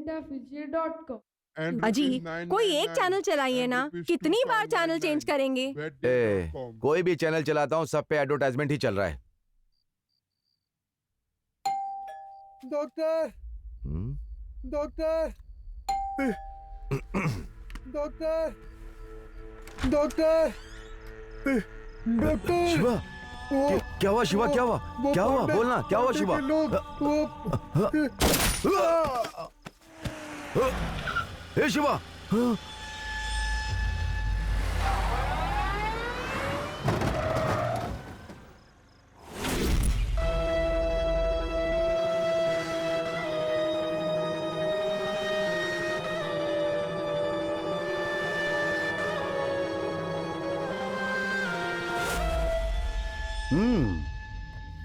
Indafuture.com। अजी कोई एक चैनल चलाइए ना, कितनी बार चैनल चेंज करेंगे? कोई भी चैनल चलाता हूँ, सब पे एडवर्टाइजमेंट ही चल रहा है। Doctor doctor doctor doctor doctor Shiva, क्या हुआ शिवा? क्या हुआ? क्या हुआ? बोलना, क्या हुआ शिवा? हे शिवा,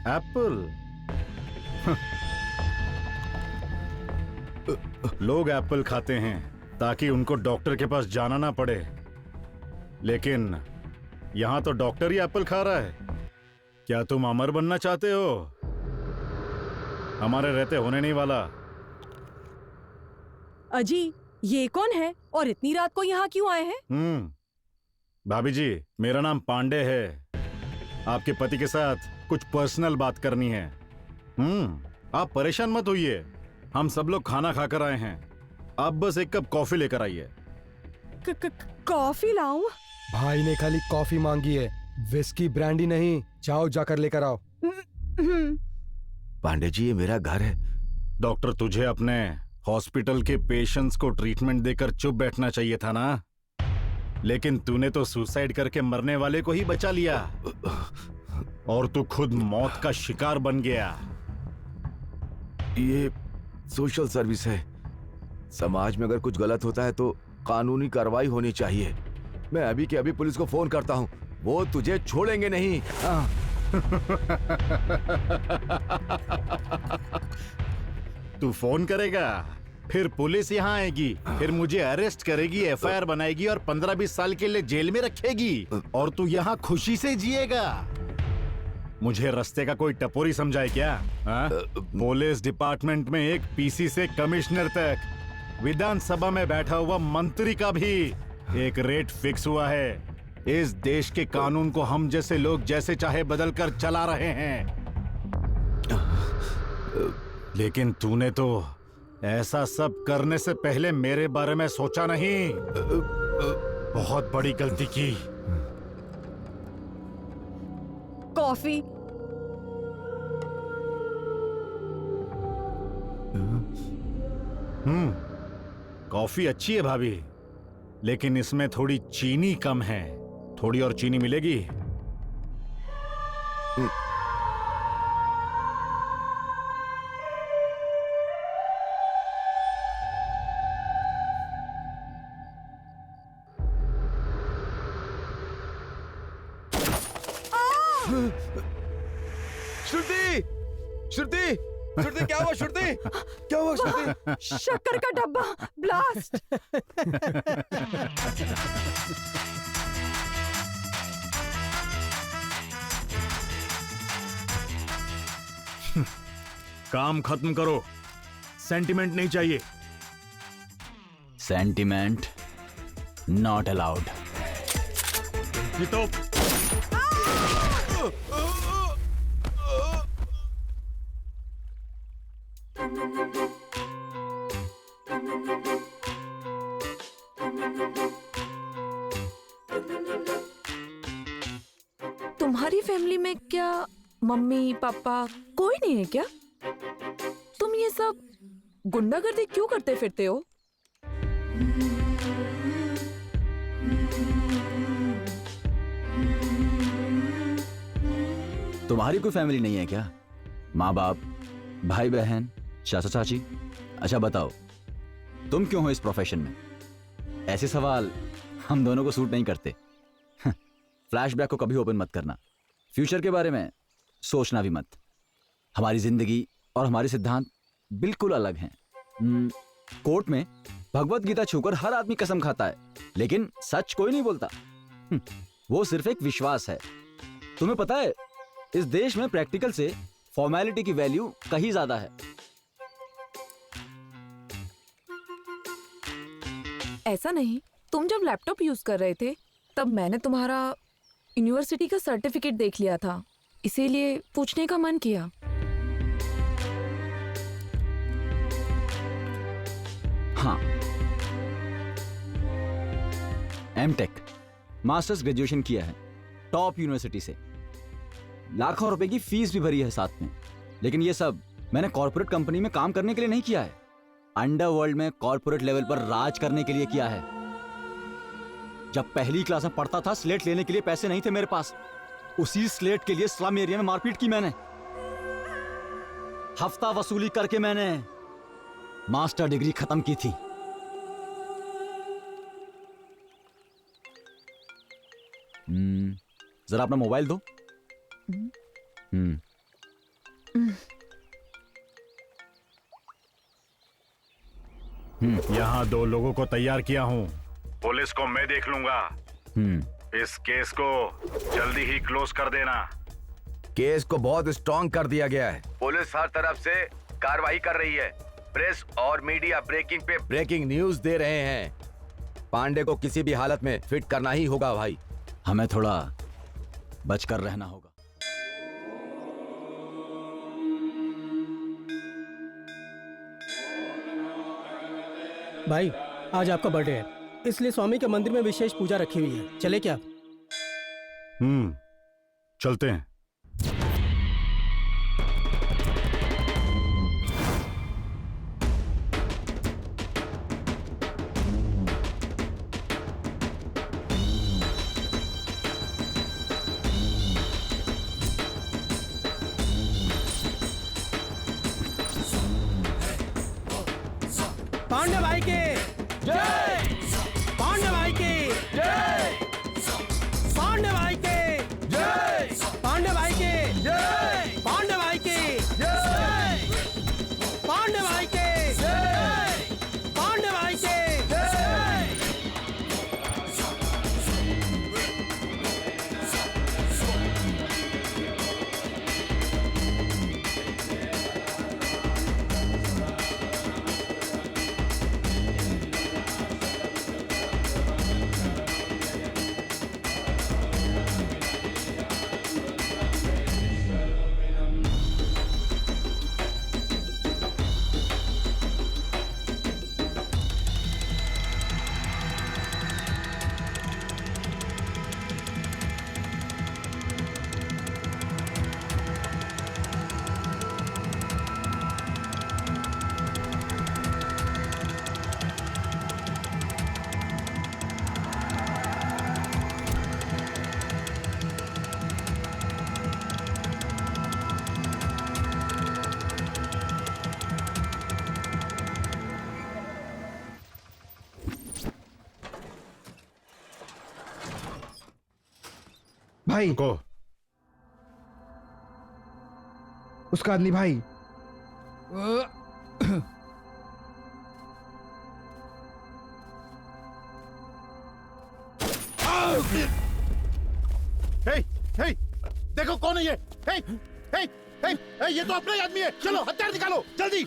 एप्पल। लोग एप्पल खाते हैं ताकि उनको डॉक्टर के पास जाना ना पड़े, लेकिन यहां तो डॉक्टर ही एप्पल खा रहा है। क्या तुम अमर बनना चाहते हो? हमारे रहते होने नहीं वाला। अजी ये कौन है और इतनी रात को यहाँ क्यों आए हैं? भाभी जी, मेरा नाम पांडे है। आपके पति के साथ कुछ पर्सनल बात करनी है। आप परेशान मत होइए, हम सब लोग खाना खाकर आए हैं। आप बस एक कप कॉफी लेकर आइए। कॉफी लाऊं? भाई ने खाली कॉफी मांगी है, विस्की ब्रांडी नहीं। जाओ जाकर लेकर आओ। पांडे जी ये मेरा घर है। डॉक्टर, तुझे अपने हॉस्पिटल के पेशेंट्स को ट्रीटमेंट देकर चुप बैठना चाहिए था ना, लेकिन तूने तो सुसाइड करके मरने वाले को ही बचा लिया और तू खुद मौत का शिकार बन गया। ये सोशल सर्विस है। समाज में अगर कुछ गलत होता है तो कानूनी कार्रवाई होनी चाहिए। मैं अभी के अभी पुलिस को फोन करता हूँ, वो तुझे छोड़ेंगे नहीं। तू फोन करेगा, फिर पुलिस यहाँ आएगी, फिर मुझे अरेस्ट करेगी, एफआईआर बनाएगी और 15-20 साल के लिए जेल में रखेगी और तू यहाँ खुशी से जिएगा। मुझे रास्ते का कोई टपोरी समझाए क्या? पुलिस डिपार्टमेंट में एक पीसी से कमिश्नर तक, विधानसभा में बैठा हुआ मंत्री का भी एक रेट फिक्स हुआ है। इस देश के कानून को हम जैसे लोग जैसे चाहे बदल कर चला रहे हैं, लेकिन तूने तो ऐसा सब करने से पहले मेरे बारे में सोचा नहीं। बहुत बड़ी गलती की। कॉफी। कॉफी अच्छी है भाभी, लेकिन इसमें थोड़ी चीनी कम है। थोड़ी और चीनी मिलेगी? श्रुति, श्रुति, श्रुति क्या हुआ? श्रुति क्या हुआ? श्रुति, शक्कर का डब्बा ब्लास्ट। काम खत्म करो, सेंटिमेंट नहीं चाहिए। Sentiment not allowed. तो तुम्हारी फैमिली में क्या मम्मी पापा कोई नहीं है क्या? तुम ये सब गुंडागर्दी क्यों करते फिरते हो? तुम्हारी कोई फैमिली नहीं है क्या? माँ बाप, भाई बहन, चाचा चाची? अच्छा बताओ, तुम क्यों हो इस प्रोफेशन में? ऐसे सवाल हम दोनों को सूट नहीं करते। फ्लैशबैक को कभी ओपन मत करना, फ्यूचर के बारे में सोचना भी मत। हमारी जिंदगी और हमारे सिद्धांत बिल्कुल अलग हैं। कोर्ट में भगवत गीता छूकर हर आदमी कसम खाता है, लेकिन सच कोई नहीं बोलता। वो सिर्फ एक विश्वास है। तुम्हें पता है, इस देश में प्रैक्टिकल से फॉर्मेलिटी की वैल्यू कहीं ज्यादा है। ऐसा नहीं, तुम जब लैपटॉप यूज कर रहे थे तब मैंने तुम्हारा यूनिवर्सिटी का सर्टिफिकेट देख लिया था, इसीलिए पूछने का मन किया। हाँ, एमटेक मास्टर्स ग्रेजुएशन किया है टॉप यूनिवर्सिटी से, लाखों रुपए की फीस भी भरी है साथ में। लेकिन ये सब मैंने कॉर्पोरेट कंपनी में काम करने के लिए नहीं किया है, अंडरवर्ल्ड में कॉर्पोरेट लेवल पर राज करने के लिए किया है। जब पहली क्लास में पढ़ता था, स्लेट लेने के लिए पैसे नहीं थे मेरे पास, उसी स्लेट के लिए स्लम एरिया में मारपीट की मैंने। हफ्ता वसूली करके मैंने मास्टर डिग्री खत्म की थी। जरा अपना मोबाइल दो। यहाँ 2 लोगों को तैयार किया हूँ, पुलिस को मैं देख लूंगा। इस केस को जल्दी ही क्लोज कर देना। केस को बहुत स्ट्रॉन्ग कर दिया गया है, पुलिस हर तरफ से कार्रवाई कर रही है, प्रेस और मीडिया ब्रेकिंग पे ब्रेकिंग न्यूज दे रहे हैं। पांडे को किसी भी हालत में फिट करना ही होगा भाई। हमें थोड़ा बचकर रहना होगा। भाई आज आपका बर्थडे है, इसलिए स्वामी के मंदिर में विशेष पूजा रखी हुई है, चले क्या? चलते हैं। पांडे भाई के जय, पांडे भाई के जय, पांडे भाई के जय, पांडे भाई के जय, पांडे भाई के जय, पांडे भाई के जय, पांडे भाई के जय। भाई को उसका आदमी भाई हे, हे, देखो कौन है ये? हे, हे, हे, हे, ये तो अपना ही आदमी है। चलो हथियार निकालो जल्दी।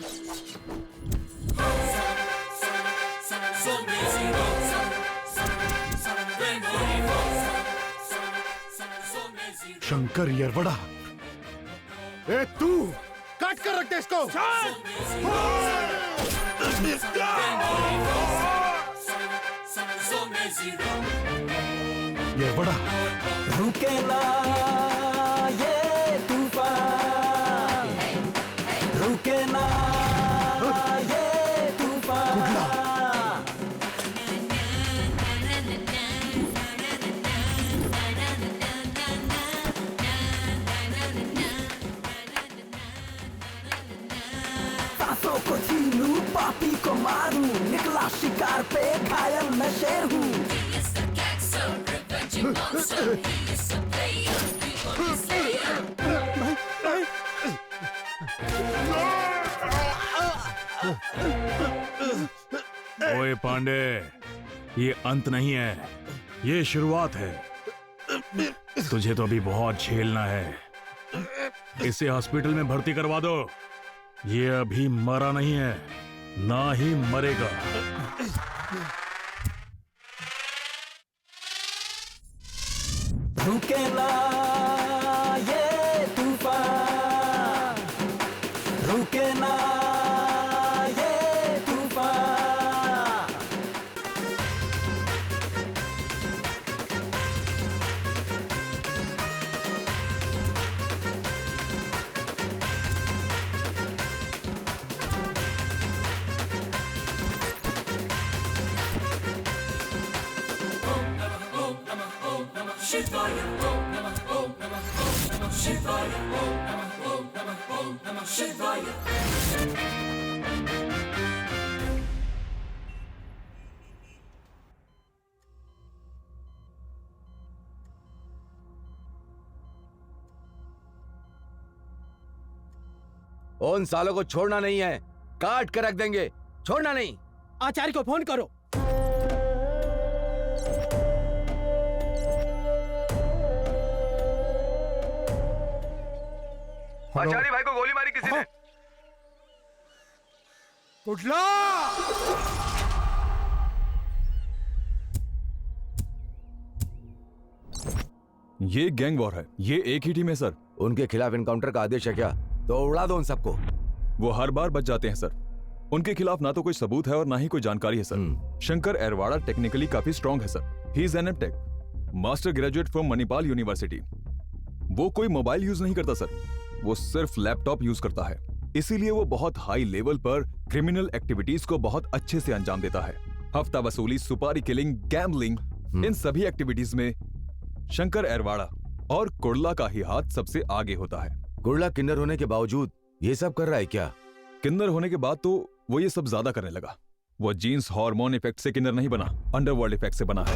शंकर येरवड़ा, ए तू काट कर रख दे इसको। येरवड़ा रुके ना ये तूफान, रुके ना ये तूफान। सांसों को छीनूं, पापी को मारूं, निकला शिकार पे घायल मैं शेर हूँ। ओए पांडे, ये अंत नहीं है, ये शुरुआत है। तुझे तो अभी बहुत झेलना है। इसे हॉस्पिटल में भर्ती करवा दो। ये अभी मरा नहीं है, ना ही मरेगा। रुके ना ये तूफान, रुके ना ये तूफान। उन सालों को छोड़ना नहीं है, काट कर रख देंगे, छोड़ना नहीं। आचार्य को फोन करो। आचार्य भाई को गोली मारी किसी ने। कुठला ये गैंग वॉर है, ये एक ही टीम है सर। उनके खिलाफ इनकाउंटर का आदेश है क्या? तो उड़ा दो उन सबको। वो हर बार बच जाते हैं सर। उनके खिलाफ ना तो कोई सबूत है और ना ही कोई जानकारी है सर। शंकर एरवाड़ा टेक्निकली काफी स्ट्रांग है sir. He is an MTech, master graduate from Manipal university. वो कोई मोबाइल यूज नहीं करता सर, वो सिर्फ लैपटॉप यूज करता है। इसीलिए वो बहुत हाई लेवल पर क्रिमिनल एक्टिविटीज को बहुत अच्छे से अंजाम देता है। हफ्ता वसूली, सुपारी किलिंग, गैम्बलिंग, इन सभी एक्टिविटीज में शंकर एरवाड़ा और कुर्ला का ही हाथ सबसे आगे होता है। कुर्ला किन्नर होने के बावजूद ये सब कर रहा है क्या? किन्नर होने के बाद तो वो ये सब ज्यादा करने लगा। वो जीन्स हार्मोन इफेक्ट से किन्नर नहीं बना, अंडरवर्ल्ड इफेक्ट से बना है।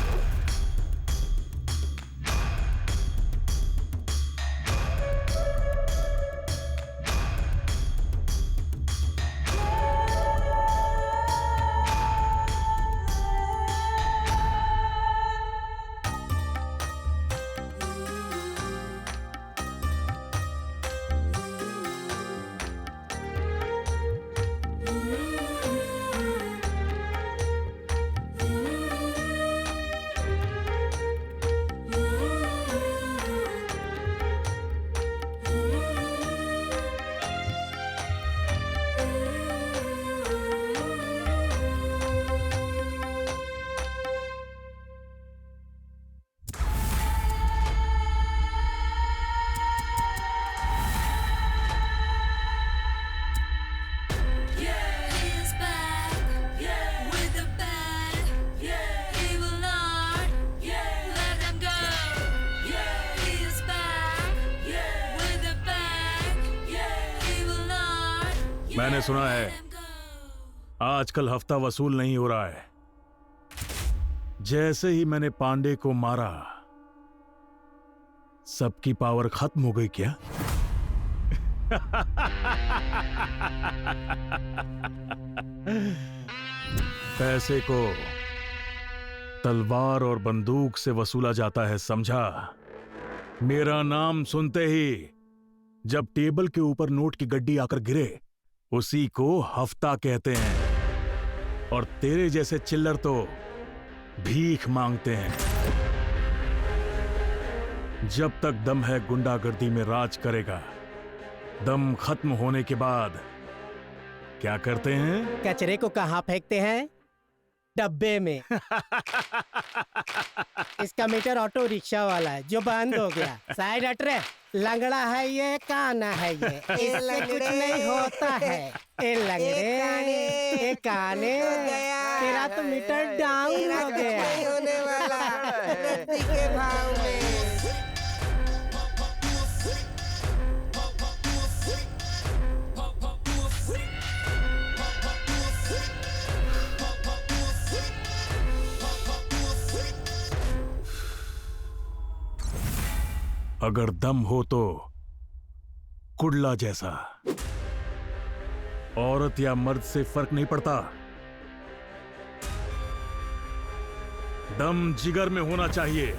मैंने सुना है आजकल हफ्ता वसूल नहीं हो रहा है। जैसे ही मैंने पांडे को मारा, सबकी पावर खत्म हो गई क्या? पैसे को तलवार और बंदूक से वसूला जाता है, समझा? मेरा नाम सुनते ही जब टेबल के ऊपर नोट की गड्डी आकर गिरे, उसी को हफ्ता कहते हैं। और तेरे जैसे चिल्लर तो भीख मांगते हैं। जब तक दम है गुंडागर्दी में राज करेगा। दम खत्म होने के बाद क्या करते हैं? कचरे को कहाँ फेंकते हैं? डब्बे में। इसका मीटर ऑटो रिक्शा वाला है जो बंद हो गया। साइड हट रे, लंगड़ा है ये, काना है ये, इससे कुछ नहीं होता है। ए लंगड़े, ए काने, तेरा तो मीटर डाउन हो गया। होने वाला रत्ती के भाव में। अगर दम हो तो कुड़ला जैसा। औरत या मर्द से फर्क नहीं पड़ता। दम जिगर में होना चाहिए।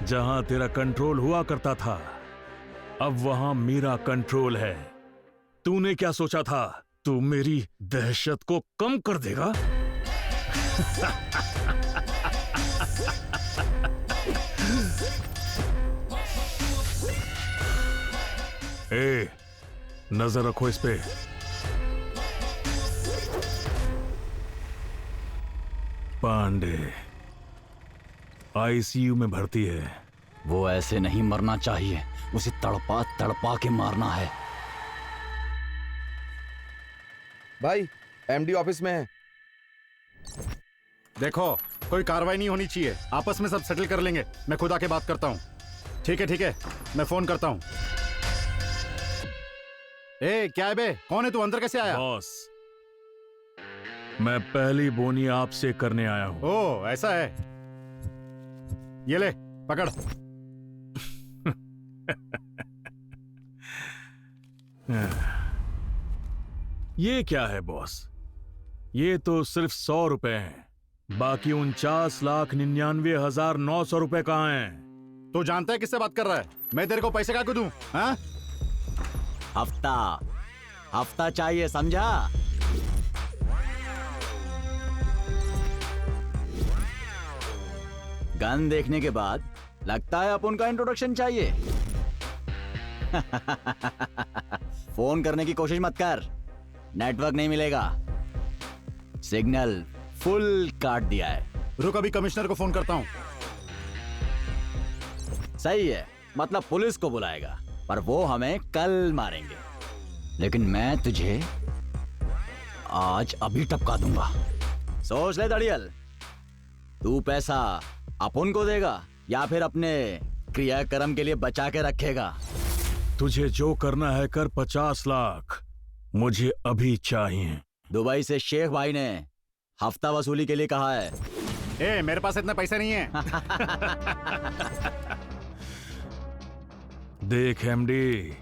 जहां तेरा कंट्रोल हुआ करता था, अब वहां मेरा कंट्रोल है। तूने क्या सोचा था? तू मेरी दहशत को कम कर देगा? ए, नजर रखो इस पे। पांडे आईसीयू में भर्ती है। वो ऐसे नहीं मरना चाहिए, उसे तड़पा तड़पा के मारना है। भाई एमडी ऑफिस में है। देखो, कोई कार्रवाई नहीं होनी चाहिए, आपस में सब सेटल कर लेंगे। मैं खुद आके बात करता हूँ। ठीक है, मैं फोन करता हूँ। ए, क्या है बे? कौन है तू? अंदर कैसे आया? बॉस, मैं पहली बोनी आपसे करने आया हूं। ओ, ऐसा है। ये ले, पकड़। ये क्या है बॉस? ये तो सिर्फ 100 रुपए हैं, बाकी 49,99,900 रुपए कहाँ हैं? तू जानता है किससे बात कर रहा है? मैं तेरे को पैसे क्या दूं? हाँ? हफ्ता चाहिए, समझा? गन देखने के बाद लगता है अपन का इंट्रोडक्शन चाहिए। फोन करने की कोशिश मत कर, नेटवर्क नहीं मिलेगा। सिग्नल फुल काट दिया है। रुक, अभी कमिश्नर को फोन करता हूं। सही है, मतलब पुलिस को बुलाएगा, पर वो हमें कल मारेंगे। लेकिन मैं तुझे आज अभी टपका दूंगा। सोच ले दड़ियल, तू पैसा अपन को देगा या फिर अपने क्रियाक्रम के लिए बचा के रखेगा? तुझे जो करना है कर। 50 लाख मुझे अभी चाहिए। दुबई से शेख भाई ने हफ्ता वसूली के लिए कहा है। ए, मेरे पास इतना पैसा नहीं है। देख एमडी,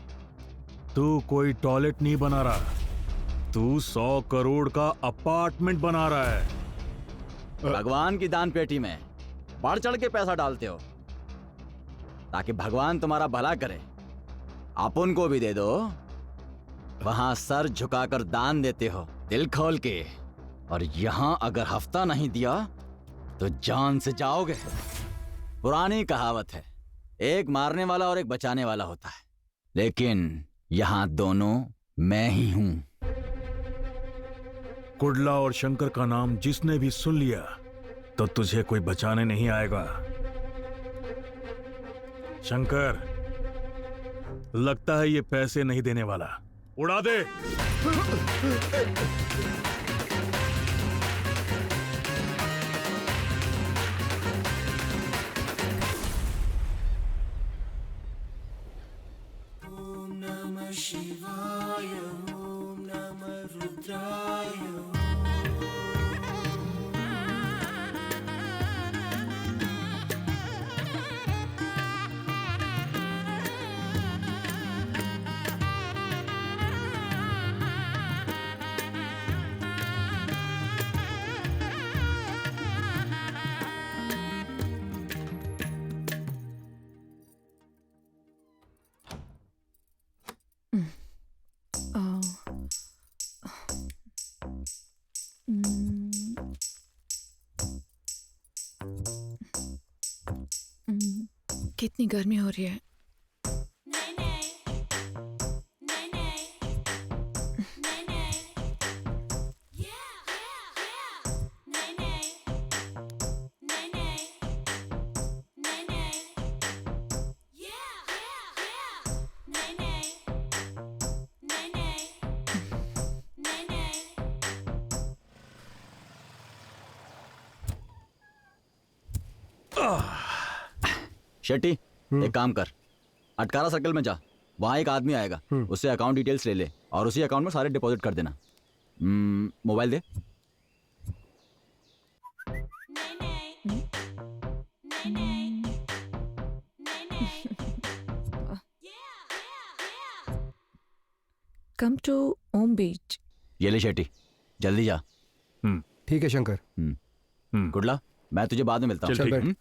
तू कोई टॉयलेट नहीं बना रहा, तू 100 करोड़ का अपार्टमेंट बना रहा है। भगवान की दान पेटी में बढ़ चढ़ के पैसा डालते हो ताकि भगवान तुम्हारा भला करे। अपन को भी दे दो, वहां सर झुकाकर दान देते हो दिल खोल के, और यहां अगर हफ्ता नहीं दिया तो जान से जाओगे। पुरानी कहावत है, एक मारने वाला और एक बचाने वाला होता है, लेकिन यहां दोनों मैं ही हूं। कुडला और शंकर का नाम जिसने भी सुन लिया तो तुझे कोई बचाने नहीं आएगा। शंकर, लगता है ये पैसे नहीं देने वाला। उड़ा दे। ओम नमः शिवाय, ओम नमः रुद्राय। कितनी गर्मी हो रही है। शेट्टी, एक काम कर, अटकारा सर्कल में जा, वहां एक आदमी आएगा, उससे अकाउंट डिटेल्स ले ले और उसी अकाउंट में सारे डिपॉजिट कर देना। मोबाइल दे। कम टू ओम बीच। ये ले शेट्टी, जल्दी जा। ठीक है शंकर। गुडला, मैं तुझे बाद में मिलता हूँ। चल बैठ।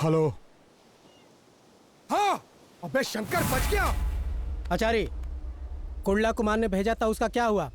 हेलो। हाँ, अबे शंकर बच गया। आचार्य, कुंडला कुमार ने भेजा था, उसका क्या हुआ?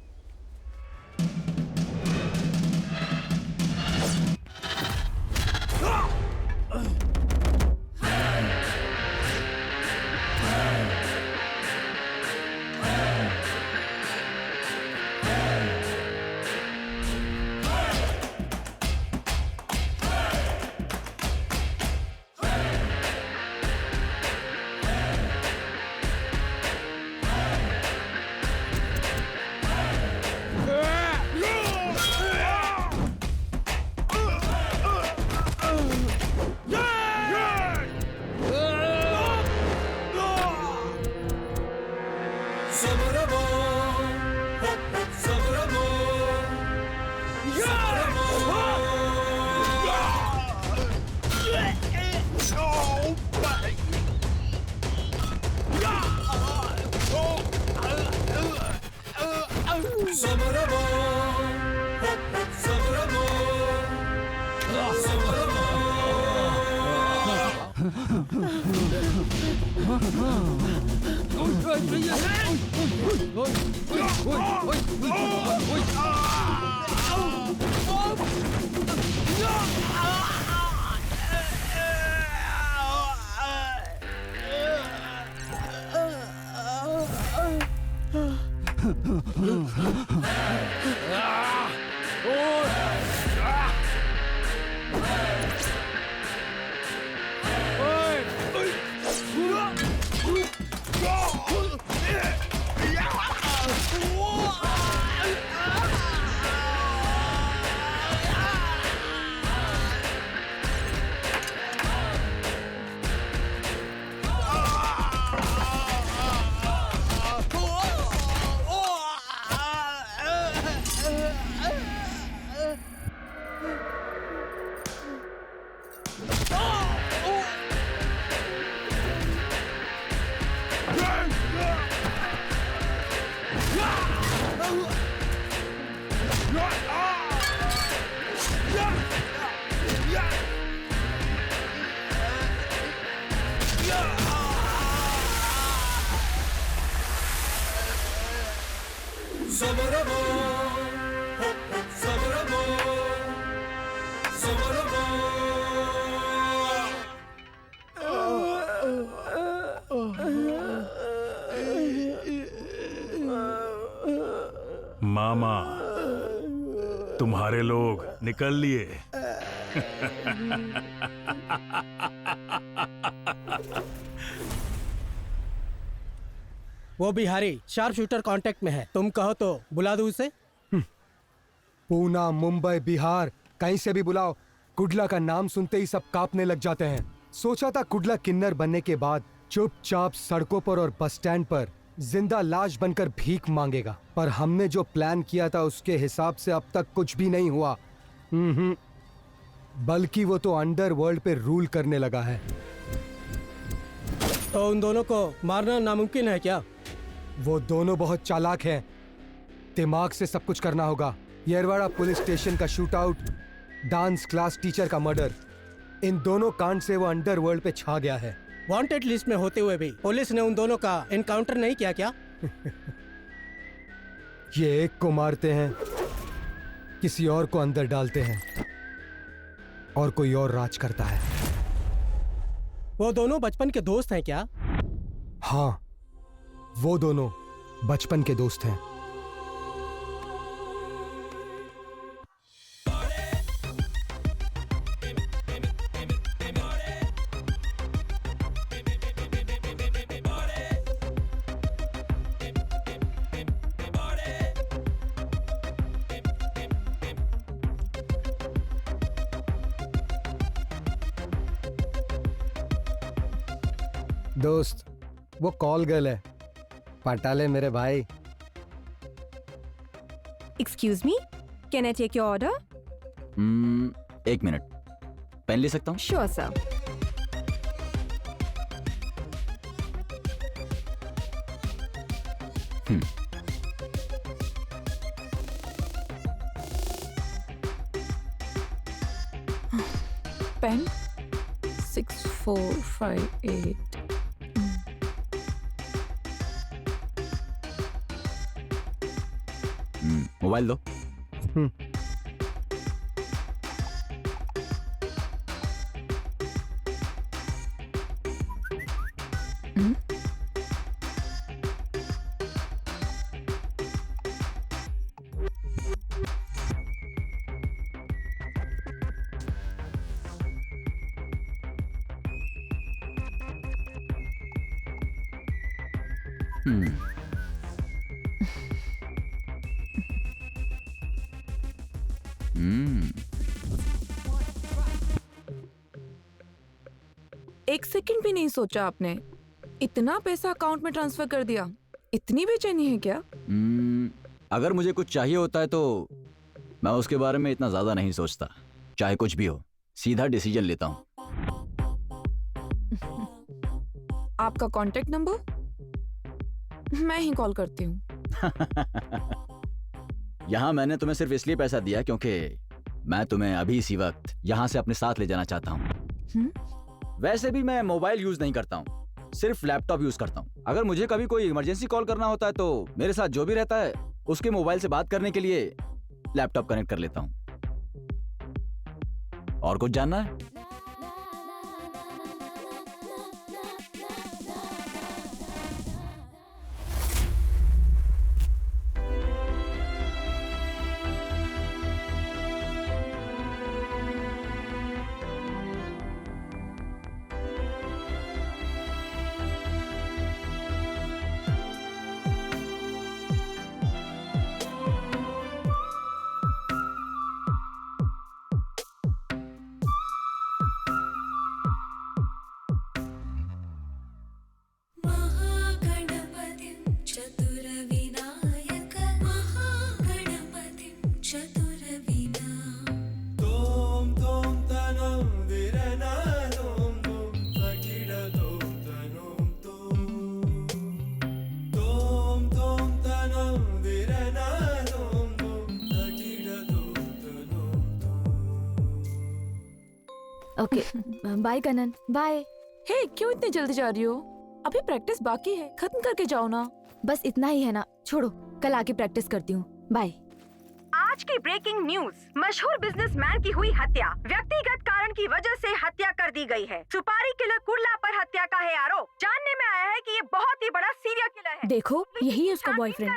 मामा, तुम्हारे लोग निकल लिए। वो बिहारी शार्प शूटर कांटेक्ट में है, तुम कहो तो बुला दूं उसे? पूना, मुंबई, बिहार, कहीं से भी बुलाओ, कुडला का नाम सुनते ही सब कांपने लग जाते हैं। सोचा था कुडला किन्नर बनने के बाद चुपचाप सड़कों पर और बस स्टैंड पर जिंदा लाश बनकर भीख मांगेगा, पर हमने जो प्लान किया था उसके हिसाब से अब तक कुछ भी नहीं हुआ। बल्कि वो तो अंडरवर्ल्ड पे रूल करने लगा है। तो उन दोनों को मारना नामुमकिन है क्या? वो दोनों बहुत चालाक हैं, दिमाग से सब कुछ करना होगा। येरवाड़ा पुलिस स्टेशन का shoot out, dance class teacher का मर्डर, इन दोनों कांड से वो अंडरवर्ल्ड पे छा गया है। वांटेड लिस्ट में होते हुए भी पुलिस ने उन दोनों का एनकाउंटर नहीं किया क्या? ये एक को मारते हैं, किसी और को अंदर डालते हैं और कोई और राज करता है। वो दोनों बचपन के दोस्त हैं क्या? हाँ, वो दोनों बचपन के दोस्त हैं। दोस्त, वो कॉल गर्ल है, पटा ले मेरे भाई। Excuse me, can I take your order? एक मिनट, पेन ले सकता हूँ? Sure sir. पेन 6458। मोबाइल दो। एक सेकंड भी नहीं सोचा आपने? इतना पैसा अकाउंट में ट्रांसफर कर दिया। इतनी बेचैनी है क्या? अगर मुझे कुछ चाहिए होता है तो मैं उसके बारे में इतना ज्यादा नहीं सोचता। चाहे कुछ भी हो, सीधा डिसीजन लेता हूँ। आपका कांटेक्ट नंबर? मैं ही कॉल करती हूँ। यहाँ मैंने तुम्हें सिर्फ इसलिए पैसा दिया क्योंकि मैं तुम्हें अभी इसी वक्त यहाँ से अपने साथ ले जाना चाहता हूँ। वैसे भी मैं मोबाइल यूज नहीं करता हूँ, सिर्फ लैपटॉप यूज करता हूँ। अगर मुझे कभी कोई इमरजेंसी कॉल करना होता है तो मेरे साथ जो भी रहता है उसके मोबाइल से बात करने के लिए लैपटॉप कनेक्ट कर लेता हूँ। और कुछ जानना है? Okay bye Kanan, bye. Hey, क्यों इतनी जल्दी जा रही हो? अभी प्रैक्टिस बाकी है, खत्म करके जाओ ना। बस इतना ही है ना, छोड़ो, कल आके प्रैक्टिस करती हूँ। बाय। आज की ब्रेकिंग न्यूज, मशहूर बिजनेसमैन की हुई हत्या। व्यक्तिगत कारण की वजह से हत्या कर दी गई है। सुपारी किलर कुर्ला पर हत्या का है आरोप। जानने में आया है कि ये बहुत ही बड़ा सीरियल किलर है। देखो, यही है उसका बॉयफ्रेंड।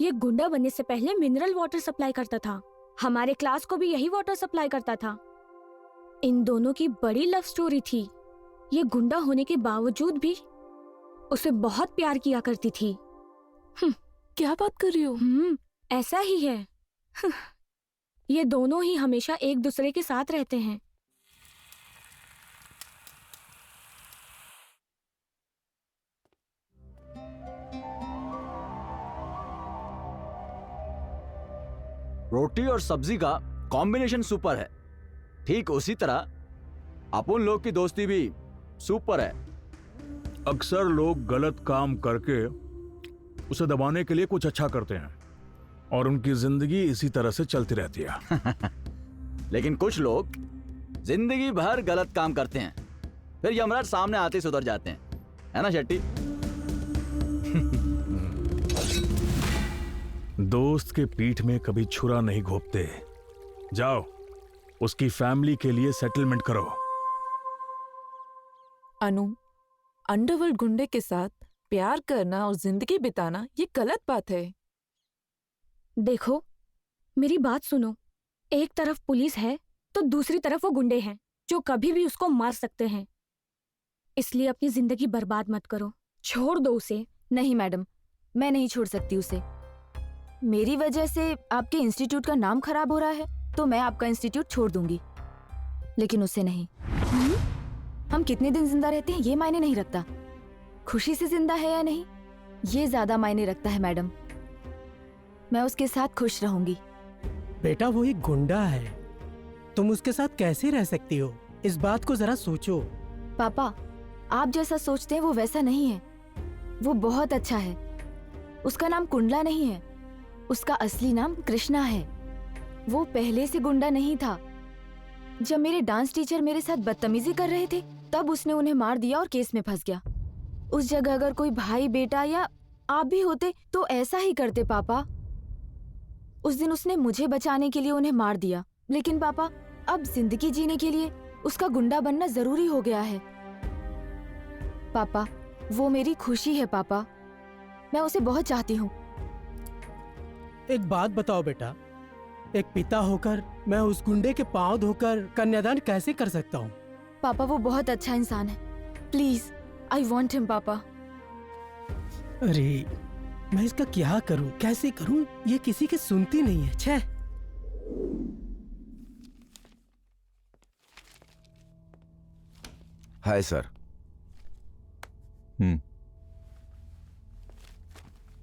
ये गुंडा बनने से पहले मिनरल वाटर सप्लाई करता था। हमारे क्लास को भी यही वाटर सप्लाई करता था। इन दोनों की बड़ी लव स्टोरी थी। ये गुंडा होने के बावजूद भी उसे बहुत प्यार किया करती थी। क्या बात कर रही हो? ऐसा ही है। ये दोनों ही हमेशा एक दूसरे के साथ रहते हैं। रोटी और सब्जी का कॉम्बिनेशन सुपर है। ठीक उसी तरह अपन लोग की दोस्ती भी सुपर है। अक्सर लोग गलत काम करके उसे दबाने के लिए कुछ अच्छा करते हैं और उनकी जिंदगी इसी तरह से चलती रहती है। लेकिन कुछ लोग जिंदगी भर गलत काम करते हैं, फिर यमराज सामने आते ही सुधर जाते हैं, है ना शेट्टी? दोस्त के पीठ में कभी छुरा नहीं घोंपते। जाओ, उसकी फैमिली के लिए सेटलमेंट करो। अनु, अंडरवर्ल्ड गुंडे के साथ प्यार करना और जिंदगी बिताना ये गलत बात है। देखो, मेरी बात सुनो। एक तरफ पुलिस है तो दूसरी तरफ वो गुंडे हैं जो कभी भी उसको मार सकते हैं। इसलिए अपनी जिंदगी बर्बाद मत करो, छोड़ दो उसे। नहीं मैडम, मैं नहीं छोड़ सकती उसे। मेरी वजह से आपके इंस्टीट्यूट का नाम खराब हो रहा है तो मैं आपका इंस्टीट्यूट छोड़ दूंगी, लेकिन उससे नहीं। हम कितने दिन जिंदा रहते हैं ये मायने नहीं रखता, खुशी से जिंदा है या नहीं ये ज्यादा मायने रखता है मैडम। मैं उसके साथ खुश रहूंगी। बेटा, वो एक गुंडा है, तुम उसके साथ कैसे रह सकती हो? इस बात को जरा सोचो। पापा, आप जैसा सोचते हैं वो वैसा नहीं है। वो बहुत अच्छा है। उसका नाम कुंडला नहीं है, उसका असली नाम कृष्णा है। वो पहले से गुंडा नहीं था। जब मेरे डांस टीचर मेरे साथ बदतमीजी कर रहे थे तब उसने उन्हें मार दिया और केस में फंस गया। उस जगह अगर कोई भाई बेटा या आप भी होते तो ऐसा ही करते पापा। उस दिन उसने मुझे बचाने के लिए उन्हें मार दिया, लेकिन पापा अब जिंदगी जीने के लिए उसका गुंडा बनना जरूरी हो गया है। पापा वो मेरी खुशी है पापा, मैं उसे बहुत चाहती हूँ। एक बात बताओ बेटा, एक पिता होकर मैं उस गुंडे के पांव धोकर कन्यादान कैसे कर सकता हूँ? पापा वो बहुत अच्छा इंसान है, प्लीज आई वॉन्ट हिम पापा। अरे मैं इसका क्या करूं, कैसे करूं? ये किसी की सुनती नहीं है। छे हाय सर।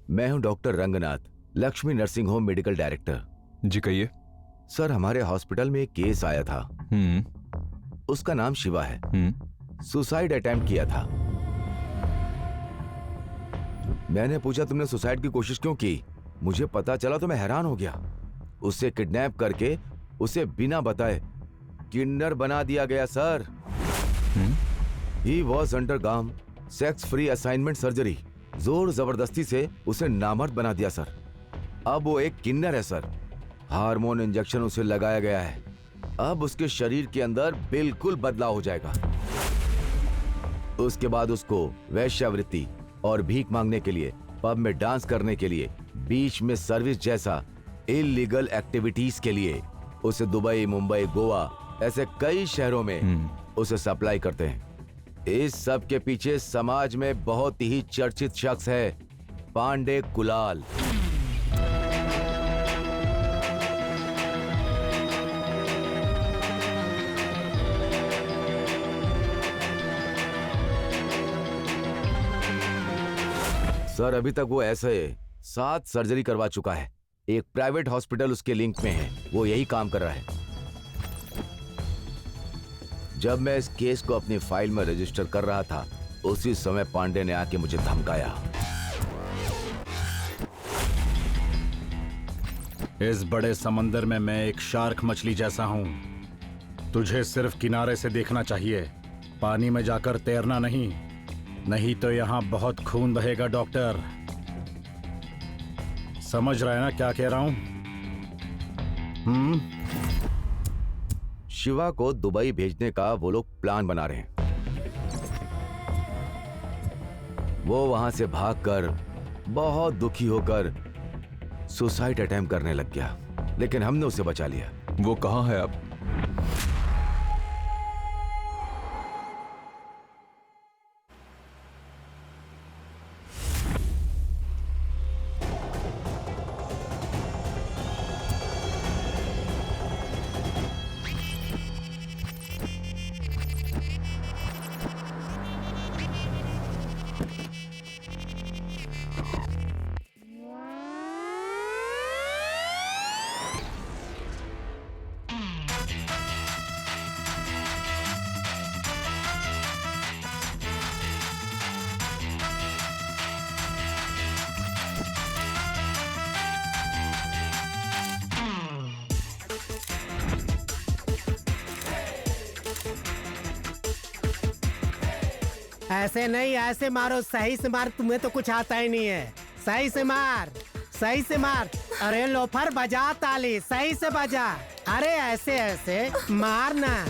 मैं हूं doctor Ranganath, Lakshmi nursing home medical director. जी कहिए। सर हमारे हॉस्पिटल में एक केस आया था। उसका नाम शिवा है। सुसाइड अटेम्प्ट किया था। मैंने पूछा तुमने सुसाइड की कोशिश क्यों की? मुझे पता चला तो मैं हैरान हो गया। उसे किडनैप करके उसे बिना बताए किन्नर बना दिया गया sir. He was undergone sex free assignment surgery. जोर जबरदस्ती से उसे नामर्द बना दिया सर। अब वो एक किन्नर है सर। हार्मोन इंजेक्शन उसे लगाया गया है। अब उसके शरीर के अंदर बिल्कुल बदलाव हो जाएगा। उसके बाद उसको वैश्यावृत्ति और भीख मांगने के लिए, पब में डांस करने के लिए, बीच में सर्विस जैसा इलीगल एक्टिविटीज के लिए उसे दुबई, मुंबई, गोवा ऐसे कई शहरों में उसे सप्लाई करते हैं। इस सब के पीछे समाज में बहुत ही चर्चित शख्स है पांडे कुलाल। सर अभी तक वो ऐसे 7 सर्जरी करवा चुका है। एक प्राइवेट हॉस्पिटल उसके लिंक में है, वो यही काम कर रहा है। जब मैं इस केस को अपनी फाइल में रजिस्टर कर रहा था उसी समय पांडे ने आके मुझे धमकाया। इस बड़े समंदर में मैं एक शार्क मछली जैसा हूं। तुझे सिर्फ किनारे से देखना चाहिए, पानी में जाकर तैरना नहीं, नहीं तो यहां बहुत खून बहेगा डॉक्टर। समझ रहा है ना क्या कह रहा हूं? शिवा को दुबई भेजने का वो लोग प्लान बना रहे हैं। वो वहां से भागकर बहुत दुखी होकर सुसाइड अटेम्प्ट करने लग गया, लेकिन हमने उसे बचा लिया। वो कहाँ है अब? ऐसे नहीं, ऐसे मारो, सही से मार। तुम्हें तो कुछ आता ही नहीं है। सही से मार, सही से मार। अरे लोफर बजा ताली, सही से बजा। अरे ऐसे ऐसे मारना।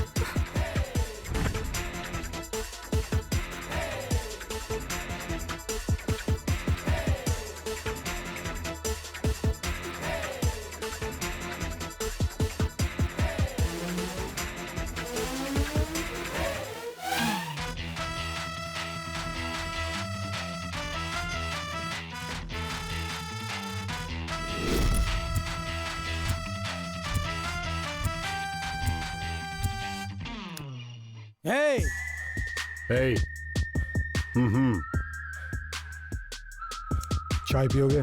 हे, चाय पियोगे?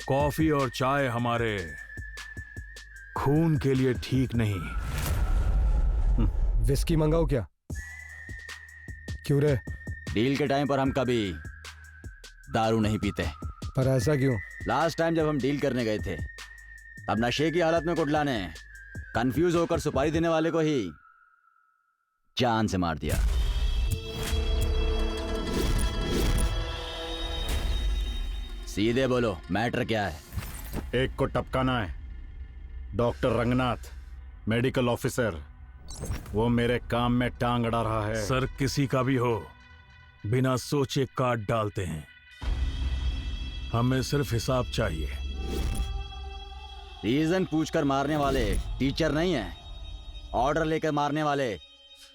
कॉफी और चाय हमारे खून के लिए ठीक नहीं। विस्की मंगाओ क्या? क्यों रे? डील के टाइम पर हम कभी दारू नहीं पीते। पर ऐसा क्यों? लास्ट टाइम जब हम डील करने गए थे तब नशे की हालत में कुडला ने कंफ्यूज होकर सुपारी देने वाले को ही जान से मार दिया। सीधे बोलो, मैटर क्या है? एक को टपकाना है, डॉक्टर रंगनाथ, मेडिकल ऑफिसर। वो मेरे काम में टांग अड़ा रहा है। सर, किसी का भी हो, बिना सोचे काट डालते हैं। हमें सिर्फ हिसाब चाहिए। रीजन पूछकर मारने वाले टीचर नहीं है, ऑर्डर लेकर मारने वाले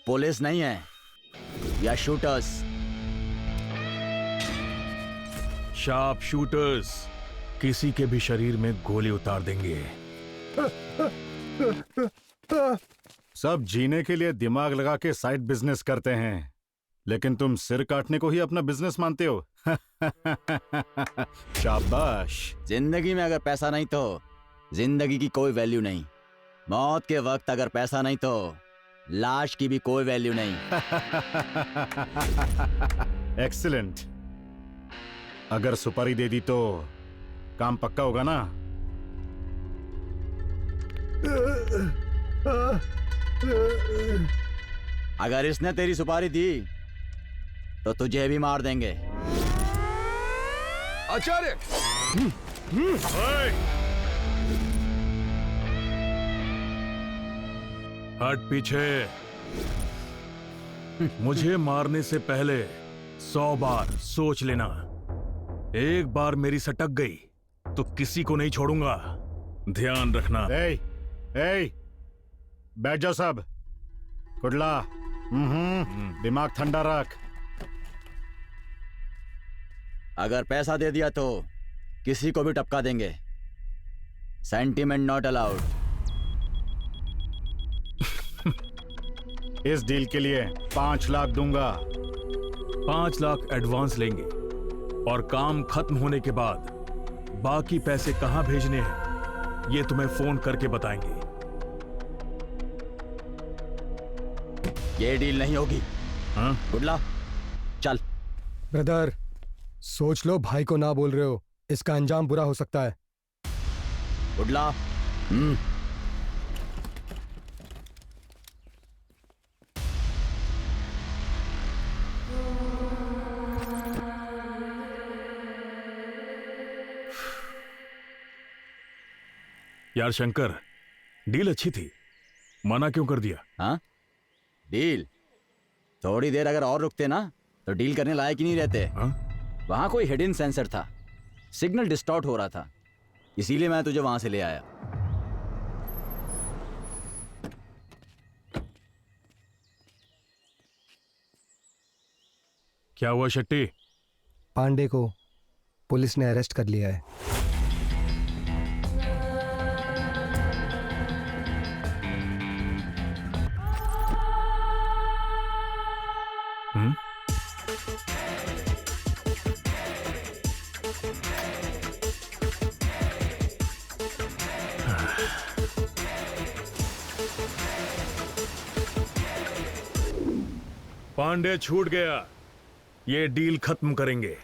पुलिस नहीं है या शूटर्स। शार्प शूटर्स किसी के भी शरीर में गोली उतार देंगे। सब जीने के लिए दिमाग लगा के साइड बिजनेस करते हैं, लेकिन तुम सिर काटने को ही अपना बिजनेस मानते हो। शाबाश। जिंदगी में अगर पैसा नहीं तो जिंदगी की कोई वैल्यू नहीं। मौत के वक्त अगर पैसा नहीं तो लाश की भी कोई वैल्यू नहीं। एक्सीलेंट। अगर सुपारी दे दी तो काम पक्का होगा ना? अगर इसने तेरी सुपारी दी तो तुझे भी मार देंगे। आचार्य! हट पीछे। मुझे मारने से पहले 100 बार सोच लेना। एक बार मेरी सटक गई तो किसी को नहीं छोड़ूंगा, ध्यान रखना। बैठ जाओ सब। कुडला, दिमाग ठंडा रख। अगर पैसा दे दिया तो किसी को भी टपका देंगे। Sentiment not allowed. इस डील के लिए 5 लाख दूंगा। 5 लाख एडवांस लेंगे और काम खत्म होने के बाद बाकी पैसे कहां भेजने हैं ये तुम्हें फोन करके बताएंगे। ये डील नहीं होगी। हाँ? गुडला, चल। ब्रदर, सोच लो, भाई को ना बोल रहे हो, इसका अंजाम बुरा हो सकता है। गुडला। यार शंकर, डील अच्छी थी, मना क्यों कर दिया? हाँ, डील थोड़ी देर अगर और रुकते ना तो डील करने लायक ही नहीं रहते। हाँ? वहां कोई हिडन सेंसर था, सिग्नल डिस्टॉर्ट हो रहा था, इसीलिए मैं तुझे वहां से ले आया। क्या हुआ शेट्टी? पांडे को पुलिस ने अरेस्ट कर लिया है। पांडे छूट गया, ये डील खत्म करेंगे।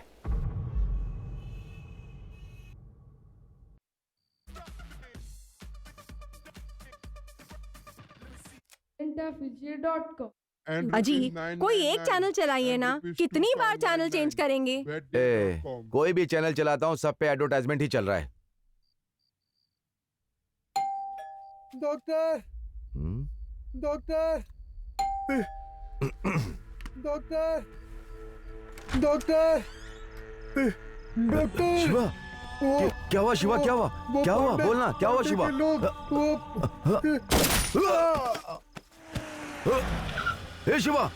अजी, कोई एक चैनल चलाइए ना, कितनी बार चैनल चेंज करेंगे? कोई भी चैनल चलाता हूँ, सब पे एडवर्टाइजमेंट ही चल रहा है। Doctor, doctor, doctor, doctor, doctor. Shiva, क्या हुआ शिवा? क्या हुआ? क्या हुआ? बोलना, क्या हुआ शिवा? हे शिवा!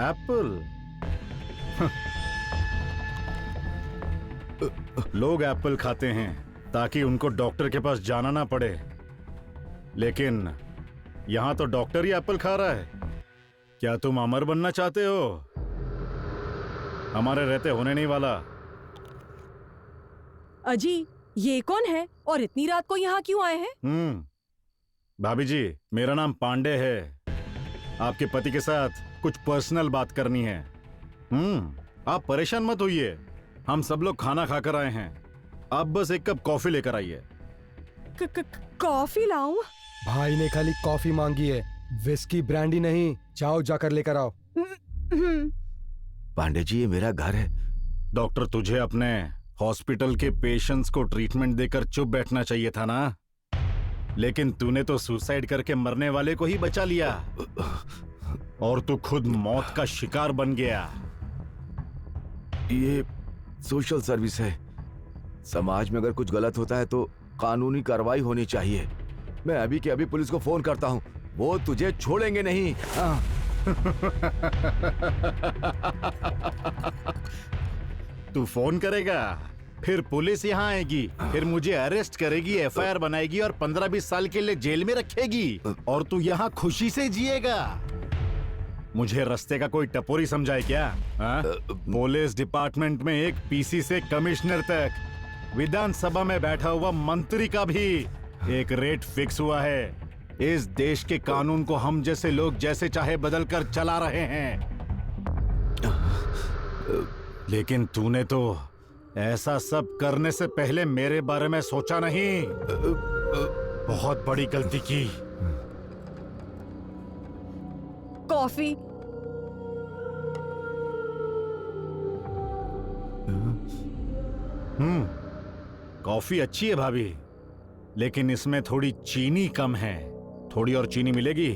एप्पल। लोग एप्पल खाते हैं ताकि उनको डॉक्टर के पास जाना ना पड़े, लेकिन यहां तो डॉक्टर ही एप्पल खा रहा है। क्या तुम अमर बनना चाहते हो? हमारे रहते होने नहीं वाला। अजी, ये कौन है और इतनी रात को यहाँ क्यों आए हैं? भाभी जी, मेरा नाम पांडे है। आपके पति के साथ कुछ पर्सनल बात करनी है। आप परेशान मत होइए, हम सब लोग खाना खाकर आए हैं। आप बस एक कप कॉफी लेकर आइए। कॉफी लाऊं? भाई ने खाली कॉफी मांगी है, विस्की ब्रांडी नहीं। जाओ जाकर लेकर आओ। पांडे जी, ये मेरा घर है। डॉक्टर, तुझे अपने हॉस्पिटल के पेशेंट्स को ट्रीटमेंट देकर चुप बैठना चाहिए था ना, लेकिन तूने तो सुसाइड करके मरने वाले को ही बचा लिया और तू खुद मौत का शिकार बन गया। ये सोशल सर्विस है। समाज में अगर कुछ गलत होता है तो कानूनी कार्रवाई होनी चाहिए। मैं अभी के अभी पुलिस को फोन करता हूँ, वो तुझे छोड़ेंगे नहीं। तू फोन करेगा, फिर पुलिस यहाँ आएगी, फिर मुझे अरेस्ट करेगी, एफआईआर बनाएगी और 15-20 साल के लिए जेल में रखेगी और तू यहाँ खुशी से जिएगा। मुझे रास्ते का कोई टपोरी समझा है क्या? पुलिस डिपार्टमेंट में एक पीसी से कमिश्नर तक, विधानसभा में बैठा हुआ मंत्री का भी एक रेट फिक्स हुआ है। इस देश के कानून को हम जैसे लोग जैसे चाहे बदल कर चला रहे हैं, लेकिन तूने तो ऐसा सब करने से पहले मेरे बारे में सोचा नहीं। बहुत बड़ी गलती की। कॉफी। कॉफी अच्छी है भाभी, लेकिन इसमें थोड़ी चीनी कम है। थोड़ी और चीनी मिलेगी?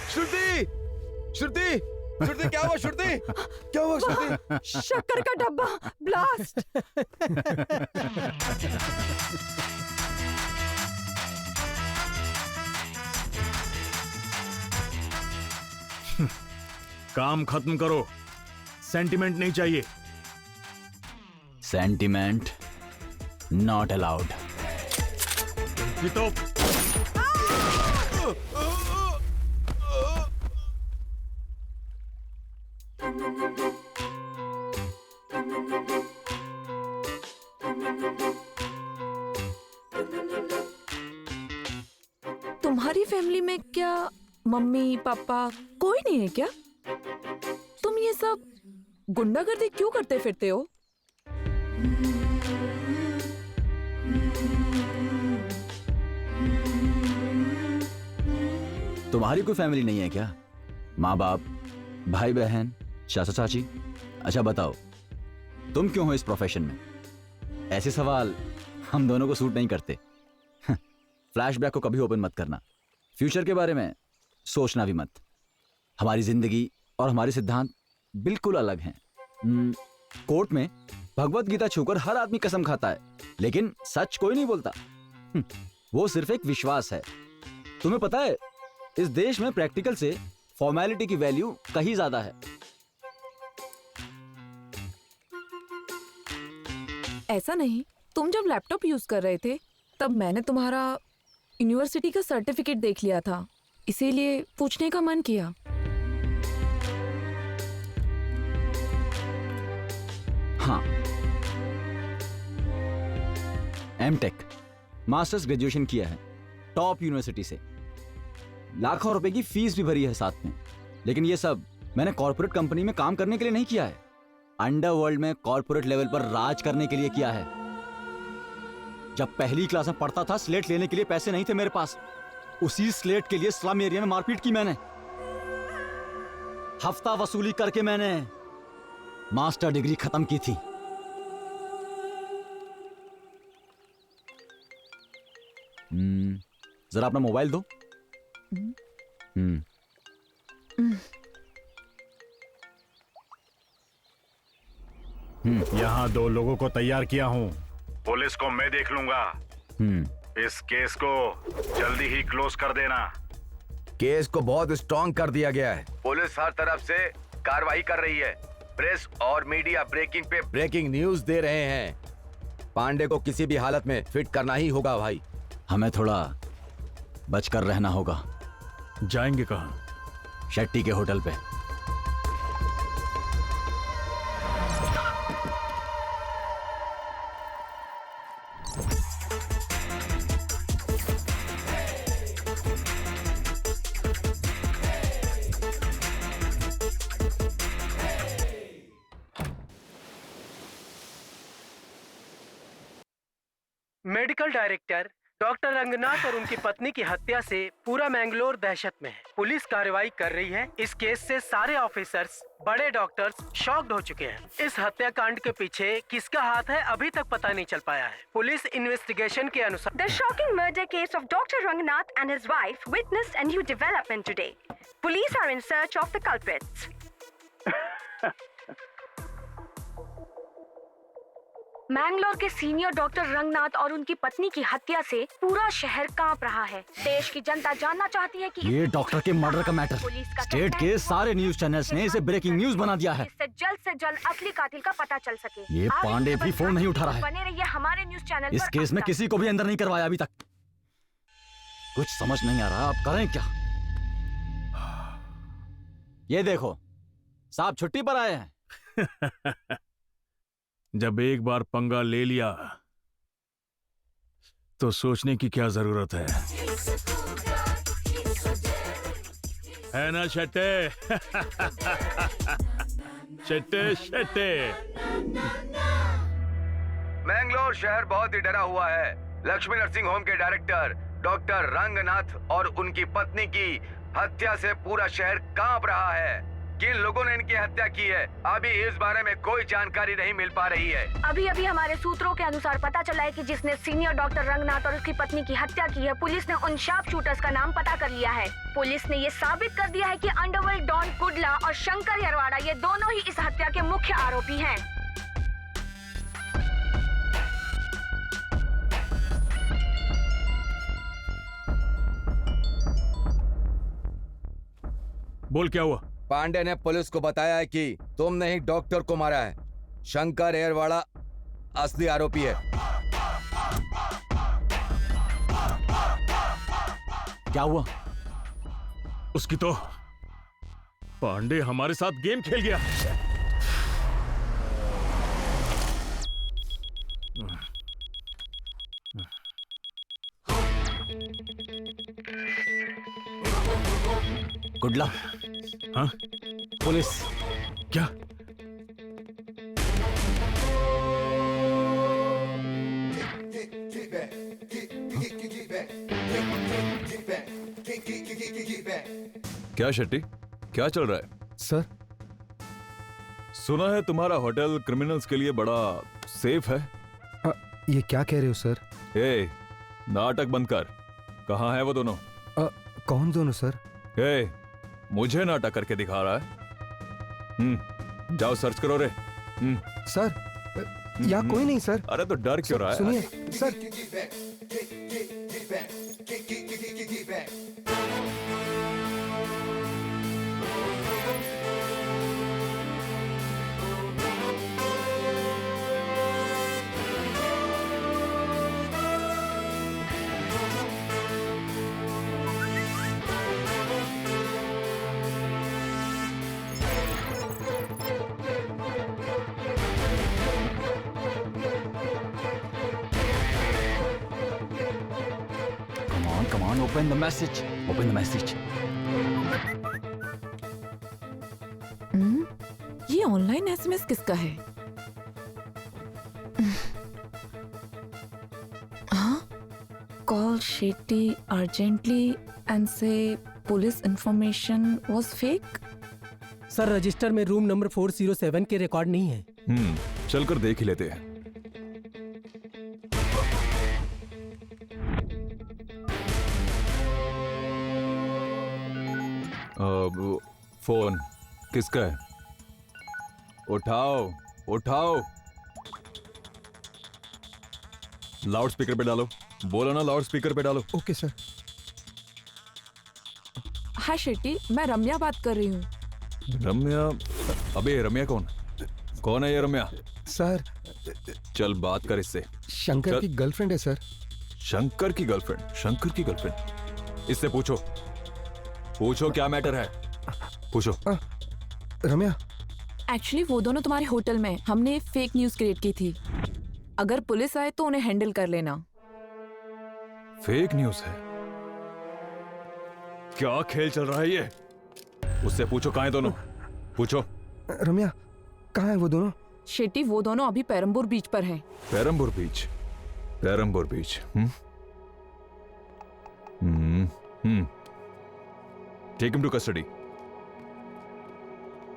श्रुति, श्रुति, श्रुति, क्या हुआ? श्रुति, क्या हुआ? श्रुति, शक्कर का डब्बा ब्लास्ट। काम खत्म करो, सेंटिमेंट नहीं चाहिए। Sentiment not allowed. तो तुम्हारी फैमिली में क्या मम्मी पापा कोई नहीं है क्या? तुम ये सब गुंडागर्दी क्यों करते फिरते हो? तुम्हारी कोई फैमिली नहीं है क्या? माँ बाप, भाई बहन, चाचा चाची? अच्छा बताओ, तुम क्यों हो इस प्रोफेशन में? ऐसे सवाल हम दोनों को सूट नहीं करते। फ्लैशबैक को कभी ओपन मत करना, फ्यूचर के बारे में सोचना भी मत। हमारी जिंदगी और हमारे सिद्धांत बिल्कुल अलग हैं। कोर्ट में भगवत गीता छूकर हर आदमी कसम खाता है, लेकिन सच कोई नहीं बोलता। वो सिर्फ एक विश्वास है। तुम्हें पता है, इस देश में प्रैक्टिकल से फॉर्मेलिटी की वैल्यू कहीं ज्यादा है। ऐसा नहीं, तुम जब लैपटॉप यूज कर रहे थे तब मैंने तुम्हारा यूनिवर्सिटी का सर्टिफिकेट देख लिया था, इसीलिए पूछने का मन किया। हाँ, एमटेक मास्टर्स ग्रेजुएशन किया है टॉप यूनिवर्सिटी से। लाखों रुपए की फीस भी भरी है साथ में। लेकिन ये सब मैंने कॉर्पोरेट कंपनी में काम करने के लिए नहीं किया है, अंडरवर्ल्ड में कॉर्पोरेट लेवल पर राज करने के लिए किया है। जब पहली क्लास में पढ़ता था, स्लेट लेने के लिए पैसे नहीं थे मेरे पास। उसी स्लेट के लिए स्लम एरिया में मारपीट की मैंने। हफ्ता वसूली करके मैंने मास्टर डिग्री खत्म की थी। जरा अपना मोबाइल दो। यहाँ 2 लोगों को तैयार किया हूँ। पुलिस को मैं देख लूंगा। इस केस को जल्दी ही क्लोज कर देना। केस को बहुत स्ट्रॉन्ग कर दिया गया है। पुलिस हर तरफ से कार्रवाई कर रही है। प्रेस और मीडिया ब्रेकिंग पे ब्रेकिंग न्यूज दे रहे हैं। पांडे को किसी भी हालत में फिट करना ही होगा भाई। हमें थोड़ा बचकर रहना होगा। जाएंगे कहाँ? शेट्टी के होटल पे। मेडिकल डायरेक्टर डॉक्टर रंगनाथ और उनकी पत्नी की हत्या से पूरा मैंगलोर दहशत में है। पुलिस कार्रवाई कर रही है। इस केस से सारे ऑफिसर्स, बड़े डॉक्टर्स शॉक्ड हो चुके हैं। इस हत्याकांड के पीछे किसका हाथ है अभी तक पता नहीं चल पाया है। पुलिस इन्वेस्टिगेशन के अनुसार The shocking murder case of Dr. Rangnath and his wife witnessed a new development today. Police are in search of the culprits. Mangalore के सीनियर डॉक्टर रंगनाथ और उनकी पत्नी की हत्या से पूरा शहर कांप रहा है। देश की जनता जानना चाहती है कि ये डॉक्टर के मर्डर का मैटर स्टेट के सारे न्यूज चैनल्स ने इसे ब्रेकिंग न्यूज बना दिया है। इससे जल्द असली कातिल का पता चल सके। ये आप पांडे इस भी खबर फोन नहीं उठा रहा है। बने रहिए हमारे न्यूज चैनल इस पर। केस में किसी को भी अंदर नहीं करवाया अभी तक। कुछ समझ नहीं आ रहा, आप करें क्या? ये देखो, साहब छुट्टी पर आए हैं। जब एक बार पंगा ले लिया तो सोचने की क्या जरूरत है ना शेट्टे? शेट्टे शेट्टे। मैंगलोर शहर बहुत ही डरा हुआ है। लक्ष्मी नर्सिंग होम के डायरेक्टर डॉक्टर रंगनाथ और उनकी पत्नी की हत्या से पूरा शहर कांप रहा है। किन लोगों ने इनकी हत्या की है अभी इस बारे में कोई जानकारी नहीं मिल पा रही है। अभी हमारे सूत्रों के अनुसार पता चला है कि जिसने सीनियर डॉक्टर रंगनाथ और उसकी पत्नी की हत्या की है, पुलिस ने उन शार्प शूटर्स का नाम पता कर लिया है। पुलिस ने ये साबित कर दिया है कि अंडरवर्ल्ड डॉन कुडला और शंकर यरवाड़ा ये दोनों ही इस हत्या के मुख्य आरोपी हैं। बोल क्या हुआ? पांडे ने पुलिस को बताया है कि तुमने ही डॉक्टर को मारा है। शंकर एयरवाड़ा असली आरोपी है। क्या हुआ? उसकी तो पांडे हमारे साथ गेम खेल गया। कुडला। हाँ? पुलिस। क्या? क्या शेट्टी, क्या चल रहा है? सर, सुना है तुम्हारा होटल क्रिमिनल्स के लिए बड़ा सेफ है। ये क्या कह रहे हो सर? ए, नाटक बंद कर। कहाँ है वो दोनों? कौन दोनों सर? ए, मुझे नाटक करके दिखा रहा है। जाओ सर्च करो रे। सर, यहाँ कोई नहीं सर। अरे तो डर क्यों रहा है? सुनिए sir. Come on, open the message. Open the message. ये ऑनलाइन एसएमएस किसका है? हाँ? Call Shetty urgently and say police information was fake. Sir, register में रूम नंबर 407 के रिकॉर्ड नहीं है। चलकर देख ही लेते हैं। फोन किसका है? उठाओ उठाओ। लाउड स्पीकर पे डालो। बोलो ना, लाउड स्पीकर पे डालो। Okay sir. हाय शेट्टी, मैं रम्या बात कर रही हूँ। रम्या? अबे रम्या कौन? कौन है ये रम्या? सर, चल बात कर इससे। शंकर चल। की गर्लफ्रेंड है सर। शंकर की गर्लफ्रेंड? शंकर की गर्लफ्रेंड? इससे पूछो, पूछो क्या मैटर है, पूछो। रम्या, एक्चुअली वो दोनों तुम्हारे होटल में हमने फेक न्यूज क्रिएट की थी। अगर पुलिस आए तो उन्हें हैंडल कर लेना। फेक न्यूज है? क्या खेल चल रहा है ये? उससे पूछो कहाँ है दोनों, पूछो। रम्या, कहाँ है वो दोनों? शेट्टी, वो दोनों अभी पेरम्बूर बीच पर हैं। Perambur beach? Perambur beach? Take him to custody.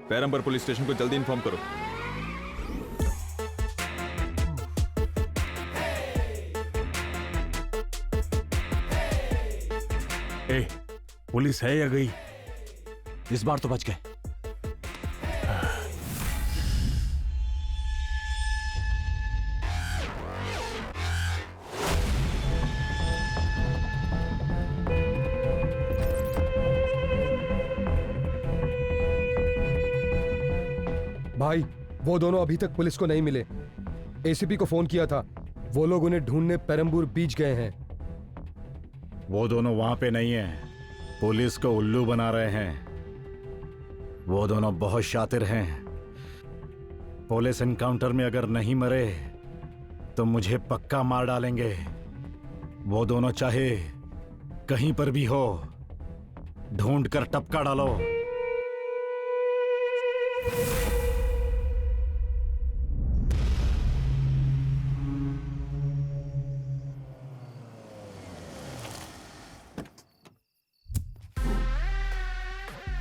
Perambur police station को जल्दी इन्फॉर्म करो। ए, पुलिस है या गई? इस बार तो बच गए। भाई, वो दोनों अभी तक पुलिस को नहीं मिले। एसीपी को फोन किया था, वो लोग उन्हें ढूंढने पेरम्बूर बीच गए हैं। वो दोनों वहां पे नहीं है, पुलिस को उल्लू बना रहे हैं। वो दोनों बहुत शातिर हैं। पुलिस एनकाउंटर में अगर नहीं मरे तो मुझे पक्का मार डालेंगे। वो दोनों चाहे कहीं पर भी हो, ढूंढ कर टपका डालो।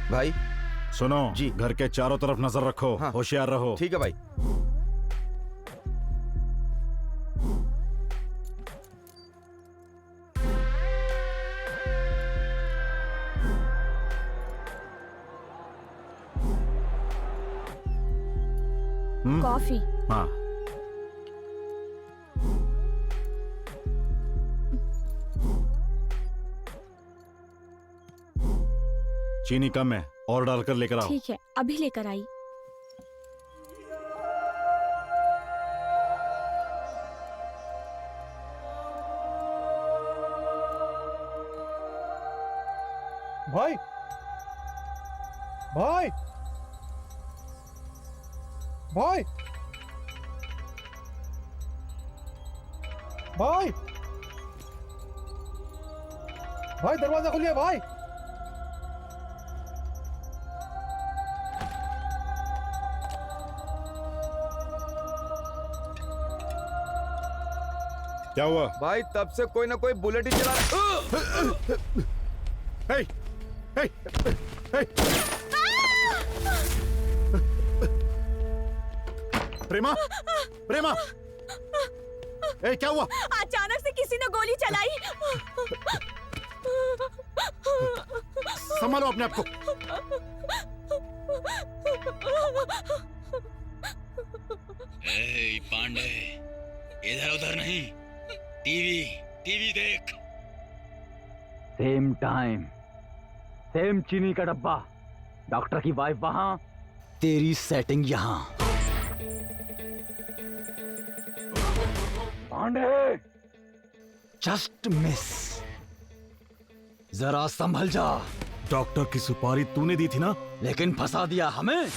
भाई सुनो जी, घर के चारों तरफ नजर रखो। हाँ। होशियार रहो। ठीक है भाई। कॉफी। हाँ, चीनी कम है, और डालकर लेकर आओ। ठीक है, अभी लेकर आई। भाई, भाई, भाई, भाई, भाई, दरवाजा खोलिए भाई। क्या हुआ? भाई तब से कोई ना कोई बुलेट ही चला। हे, हे, हे। प्रेमा, प्रेमा, ए, क्या हुआ? अचानक से किसी ने गोली चलाई। संभालो अपने आप को। ए, पांडे, इधर उधर नहीं, टीवी टीवी देख। सेम टाइम, सेम चीनी का डब्बा, डॉक्टर की वाइफ वहां, तेरी सेटिंग यहां। पांडे, जस्ट मिस, जरा संभल जा। डॉक्टर की सुपारी तूने दी थी ना? लेकिन फंसा दिया हमें।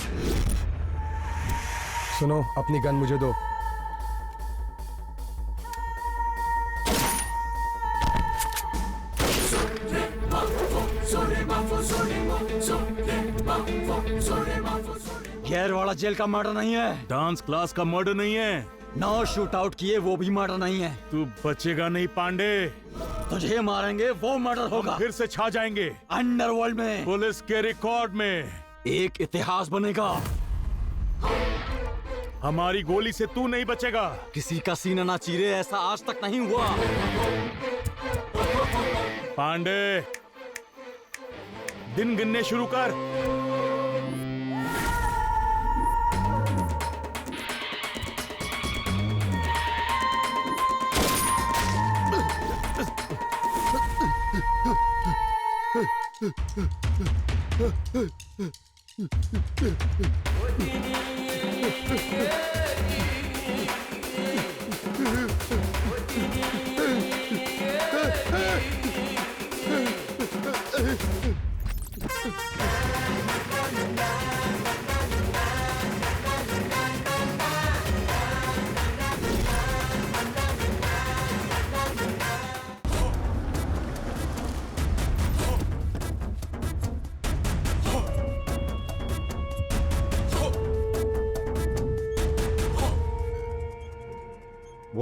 सुनो, अपनी गन मुझे दो। गैरवाड़ा जेल का मर्डर नहीं है, डांस क्लास का मर्डर नहीं है, 9 शूट आउट किए वो भी मर्डर नहीं है। तू बचेगा नहीं पांडे। तुझे मारेंगे वो मर्डर होगा। फिर से छा जाएंगे अंडरवर्ल्ड में, पुलिस के रिकॉर्ड में। एक इतिहास बनेगा। हमारी गोली से तू नहीं बचेगा। किसी का सीना ना चीरे, ऐसा आज तक नहीं हुआ। पांडे, दिन गिनने शुरू कर। वो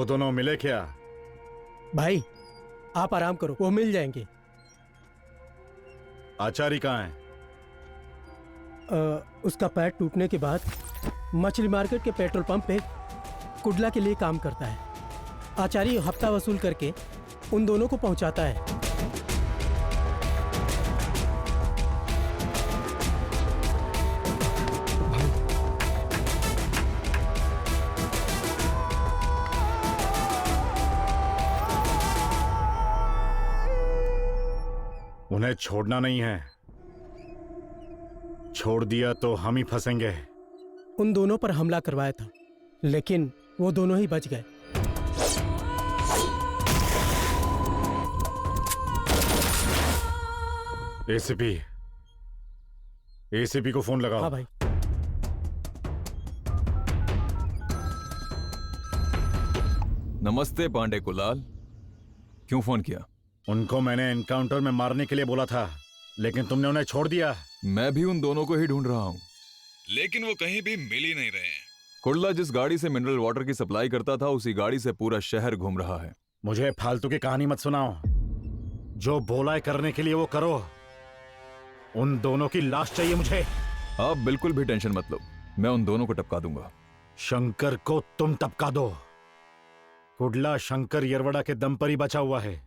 दोनों मिले क्या? भाई आप आराम करो, वो मिल जाएंगे। आचारी कहाँ है? उसका पैर टूटने के बाद मछली मार्केट के पेट्रोल पंप पे कुडला के लिए काम करता है। आचार्य हफ्ता वसूल करके उन दोनों को पहुंचाता है। उन्हें छोड़ना नहीं है, छोड़ दिया तो हम ही फंसेंगे। उन दोनों पर हमला करवाया था, लेकिन वो दोनों ही बच गए। एसीपी को फोन लगाओ। हाँ भाई। नमस्ते पांडे कुलाल, क्यों फोन किया? उनको मैंने एनकाउंटर में मारने के लिए बोला था, लेकिन तुमने उन्हें छोड़ दिया। मैं भी उन दोनों को ही ढूंढ रहा हूँ, लेकिन वो कहीं भी मिल ही नहीं रहे। कुडला जिस गाड़ी से मिनरल वाटर की सप्लाई करता था, उसी गाड़ी से पूरा शहर घूम रहा है। मुझे फालतू की कहानी मत सुनाओ, जो बोला है करने के लिए वो करो। उन दोनों की लाश चाहिए मुझे। आप बिल्कुल भी टेंशन मत लो, मैं उन दोनों को टपका दूंगा। शंकर को तुम टपका दो। कुडला शंकर येरवड़ा के दम पर ही बचा हुआ है।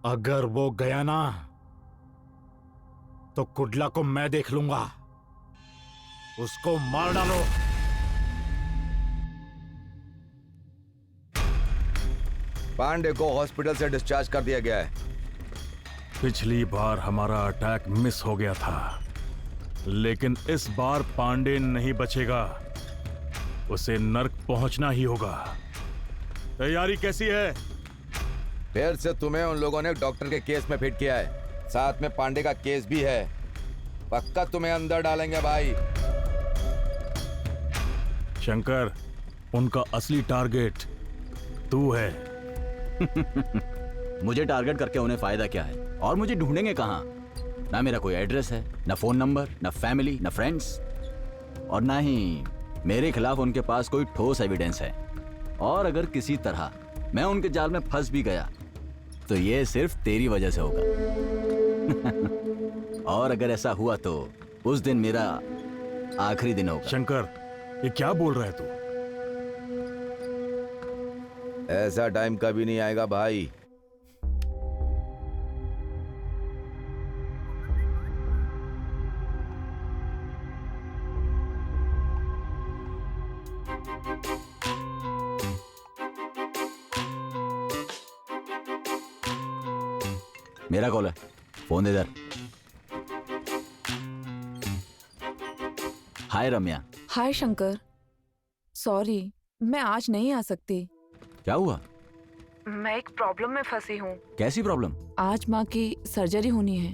अगर वो गया ना तो कुडला को मैं देख लूंगा। उसको मार डालो। पांडे को हॉस्पिटल से डिस्चार्ज कर दिया गया है। पिछली बार हमारा अटैक मिस हो गया था, लेकिन इस बार पांडे नहीं बचेगा। उसे नर्क पहुंचना ही होगा। तैयारी कैसी है? फिर से तुम्हें उन लोगों ने डॉक्टर के केस में फिट किया है, साथ में पांडे का केस भी है। पक्का तुम्हें अंदर डालेंगे भाई। शंकर, उनका असली टारगेट तू है। मुझे टारगेट करके उन्हें फायदा क्या है? और मुझे ढूंढेंगे कहाँ? ना मेरा कोई एड्रेस है, ना फोन नंबर, ना फैमिली, ना फ्रेंड्स, और ना ही मेरे खिलाफ उनके पास कोई ठोस एविडेंस है। और अगर किसी तरह मैं उनके जाल में फंस भी गया तो ये सिर्फ तेरी वजह से होगा। और अगर ऐसा हुआ तो उस दिन मेरा आखिरी दिन होगा। शंकर, ये क्या बोल रहा है तू? ऐसा टाइम कभी नहीं आएगा भाई। मेरा कॉल है, फोन दे इधर। हाय रम्या। हाय शंकर, सॉरी मैं आज नहीं आ सकती। क्या हुआ? मैं एक प्रॉब्लम में फंसी हूँ। कैसी प्रॉब्लम? आज माँ की सर्जरी होनी है,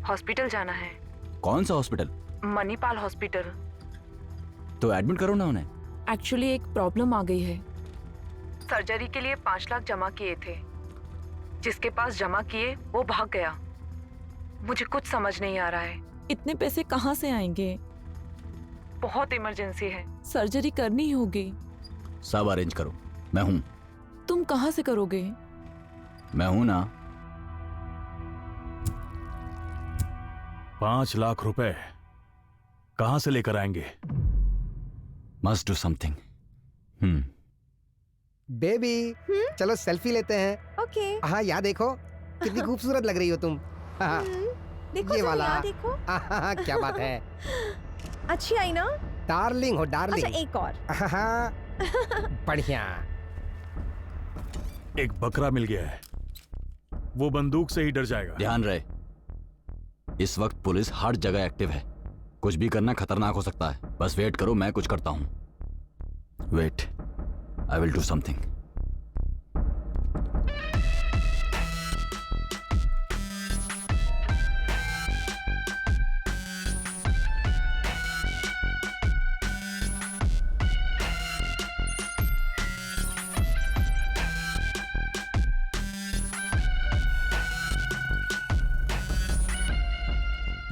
हॉस्पिटल जाना है। कौन सा हॉस्पिटल? मणिपाल हॉस्पिटल। तो एडमिट करो ना उन्हें। एक्चुअली एक प्रॉब्लम आ गई है। सर्जरी के लिए 5 लाख जमा किए थे, जिसके पास जमा किए वो भाग गया। मुझे कुछ समझ नहीं आ रहा है, इतने पैसे कहाँ से आएंगे? बहुत इमरजेंसी है, सर्जरी करनी ही होगी। सब अरेंज करो, मैं हूं। तुम कहाँ से करोगे? मैं हूं ना। 5 लाख रुपए कहां से लेकर आएंगे? Must do something. बेबी, चलो सेल्फी लेते हैं। ओके। हाँ, यहाँ देखो कितनी खूबसूरत लग रही हो तुम। हाँ, देखो ये वाला। देखो। हाँ, क्या बात है। अच्छी आई ना? डार्लिंग हो डार्लिंग। अच्छा एक और। हाँ, बढ़िया। एक बकरा मिल गया है, वो बंदूक से ही डर जाएगा। ध्यान रहे, इस वक्त पुलिस हर जगह एक्टिव है, कुछ भी करना खतरनाक हो सकता है। बस वेट करो, मैं कुछ करता हूं। Wait, I will do something.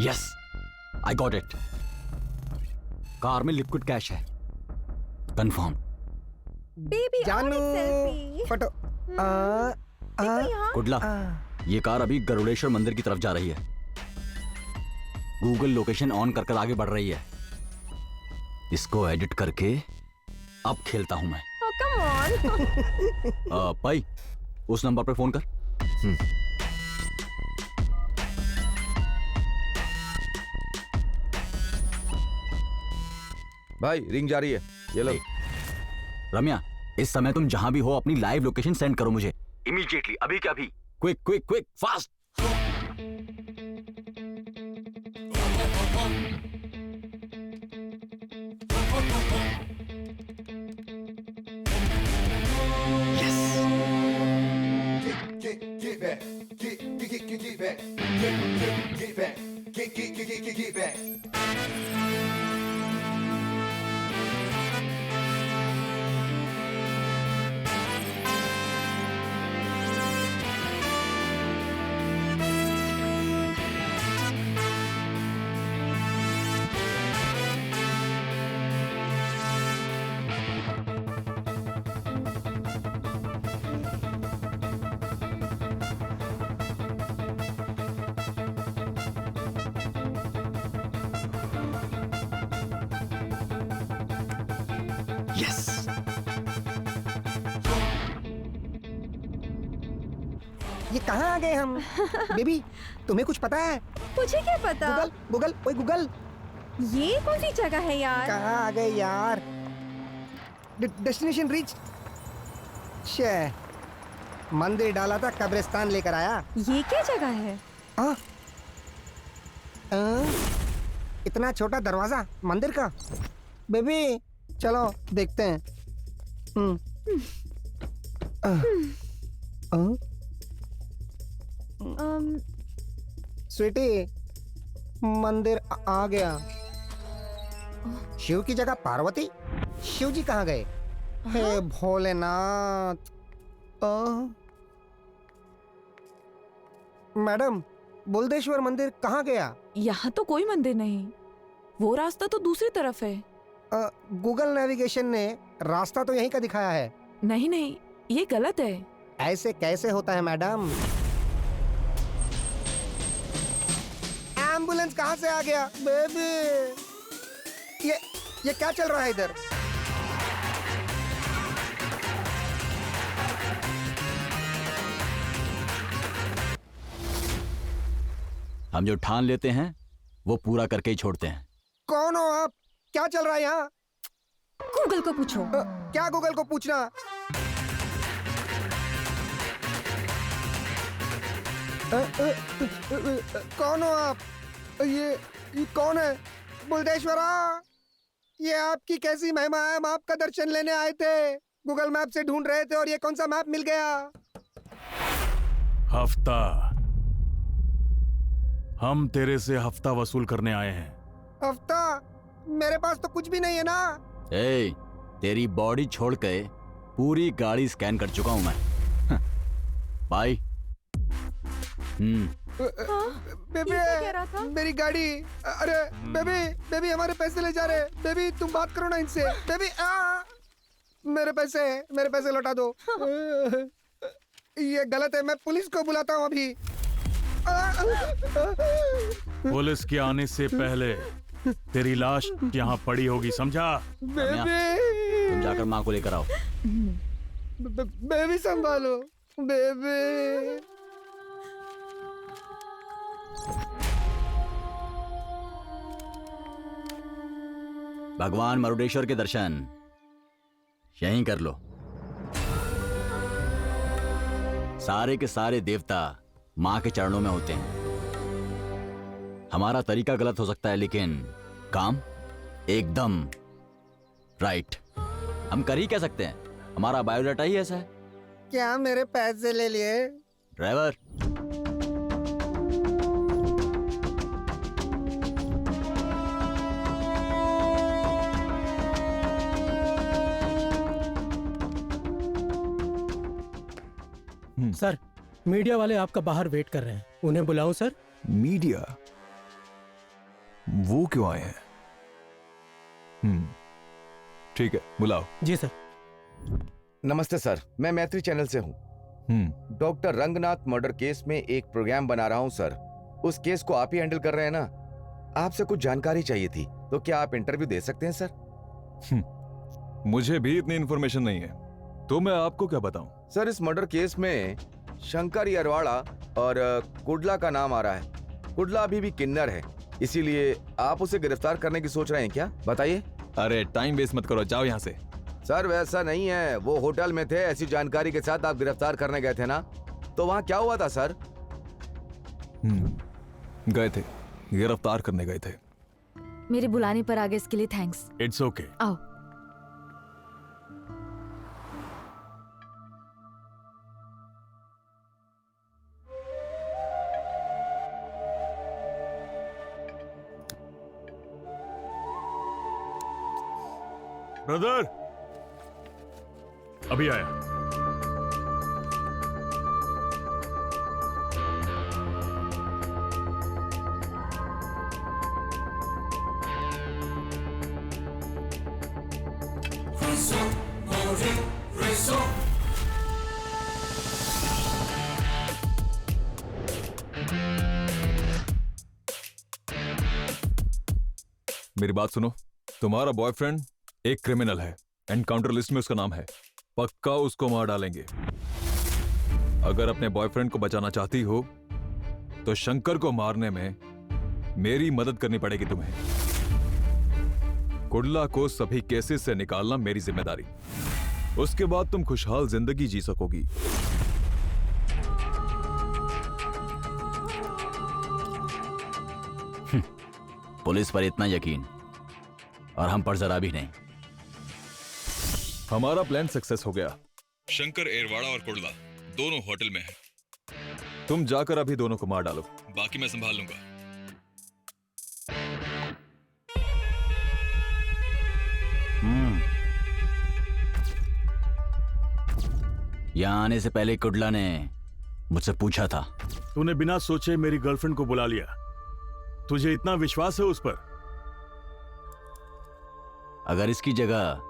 Yes, I got it. Car में लिक्विड कैश है, कंफर्म। बेबी जानू फोटो। कुडला, ये कार अभी गरुड़ेश्वर मंदिर की तरफ जा रही है। गूगल लोकेशन ऑन कर आगे बढ़ रही है। इसको एडिट करके अब खेलता हूं मैं। Come on. भाई, उस नंबर पे फोन कर। भाई रिंग जा रही है, ये लो। रम्या, इस समय तुम जहां भी हो अपनी लाइव लोकेशन सेंड करो मुझे इमीडिएटली, अभी क्या अभी। Quick quick quick, fast. ये कहाँ आ गए हम? बेबी, तुम्हें कुछ पता है? मुझे क्या पता? गूगल गूगल, ओए गूगल, ये कौन सी जगह है यार? कहाँ आ गए यार? Destination reach. शे, मंदिर डाला था, कब्रिस्तान लेकर आया। ये क्या जगह है? इतना छोटा दरवाजा मंदिर का। बेबी चलो देखते हैं। स्वीटी, मंदिर आ गया। शिव की जगह पार्वती? शिव जी कहाँ गए? हे भोलेनाथ। मैडम, बुलदेश्वर मंदिर कहाँ गया? यहाँ तो कोई मंदिर नहीं, वो रास्ता तो दूसरी तरफ है। गूगल नेविगेशन ने रास्ता तो यहीं का दिखाया है। नहीं नहीं, ये गलत है। ऐसे कैसे होता है मैडम? एम्बुलेंस कहाँ से आ गया? बेबी, ये क्या चल रहा है इधर? हम जो ठान लेते हैं वो पूरा करके ही छोड़ते हैं। कौन हो आप? क्या चल रहा है यहाँ? गूगल को पूछो। क्या गूगल को पूछना? कौन हो आप? ये कौन है? बुलदेश्वरा, ये आपकी कैसी महिमा है? हम आपका दर्शन लेने आए थे, गूगल मैप से ढूंढ रहे थे और ये कौन सा मैप मिल गया? हफ्ता, हम तेरे से हफ्ता वसूल करने आए हैं। हफ्ता? मेरे पास तो कुछ भी नहीं है ना। ए, तेरी बॉडी छोड़ के पूरी गाड़ी स्कैन कर चुका हूं मैं। बाय। बेबी, मेरी गाड़ी। अरे बेबी, बेबी हमारे पैसे ले जा रहे। बेबी तुम बात करो ना इनसे। बेबी मेरे पैसे लौटा दो। ये गलत है, मैं पुलिस को बुलाता हूँ अभी। पुलिस के आने से पहले तेरी लाश यहाँ पड़ी होगी, समझा? बेबी, तुम जाकर माँ को लेकर आओ। बेबी संभालो बेबी। भगवान मरुडेश्वर के दर्शन यहीं कर लो। सारे के सारे देवता माँ के चरणों में होते हैं। हमारा तरीका गलत हो सकता है लेकिन काम एकदम राइट। हम कर ही कह सकते हैं, हमारा बायोडाटा ही ऐसा है। क्या मेरे पैसे ले लिए? ड्राइवर, सर, मीडिया वाले आपका बाहर वेट कर रहे हैं, उन्हें बुलाऊं सर? मीडिया? वो क्यों आए हैं? ठीक है, बुलाओ। जी सर। नमस्ते सर, मैं मैत्री चैनल से हूँ। डॉक्टर रंगनाथ मर्डर केस में एक प्रोग्राम बना रहा हूँ सर। उस केस को आप ही हैंडल कर रहे हैं ना? आपसे कुछ जानकारी चाहिए थी, तो क्या आप इंटरव्यू दे सकते हैं सर? मुझे भी इतनी इन्फॉर्मेशन नहीं है, तो मैं आपको क्या बताऊं? सर, इस मर्डर केस में शंकर यरवाड़ा और कुडला का नाम आ रहा है। कुडला अभी भी किन्नर है, इसीलिए आप उसे गिरफ्तार करने की सोच रहे हैं क्या? बताइए। अरे टाइम वेस्ट मत करो, जाओ यहाँ से। सर वैसा नहीं है, वो होटल में थे, ऐसी जानकारी के साथ आप गिरफ्तार करने गए थे ना, तो वहाँ क्या हुआ था सर? गए थे, गिरफ्तार करने गए थे। मेरे बुलाने पर आगे इसके लिए थैंक्स। It's okay. आओ। ब्रदर, अभी आया। मेरी बात सुनो, तुम्हारा बॉयफ्रेंड एक क्रिमिनल है, एनकाउंटर लिस्ट में उसका नाम है, पक्का उसको मार डालेंगे। अगर अपने बॉयफ्रेंड को बचाना चाहती हो तो शंकर को मारने में मेरी मदद करनी पड़ेगी तुम्हें। कुडला को सभी केसेस से निकालना मेरी जिम्मेदारी, उसके बाद तुम खुशहाल जिंदगी जी सकोगी। पुलिस पर इतना यकीन और हम पर जरा भी नहीं। हमारा प्लान सक्सेस हो गया। शंकर एरवाड़ा और कुडला दोनों होटल में हैं। तुम जाकर अभी दोनों को मार डालो, बाकी मैं संभाल लूंगा। यहाँ आने से पहले कुडला ने मुझसे पूछा था। तूने बिना सोचे मेरी गर्लफ्रेंड को बुला लिया, तुझे इतना विश्वास है उस पर? अगर इसकी जगह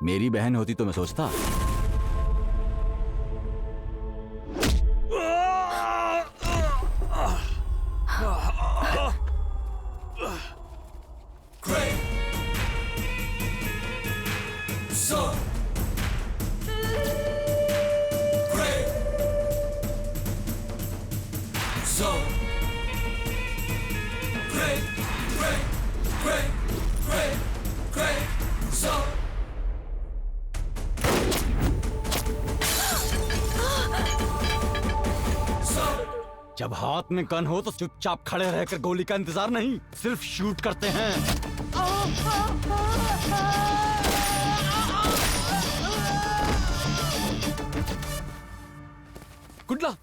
मेरी बहन होती तो मैं सोचता। जब हाथ में गन हो तो चुपचाप खड़े रहकर गोली का इंतजार नहीं, सिर्फ शूट करते हैं। कुडला,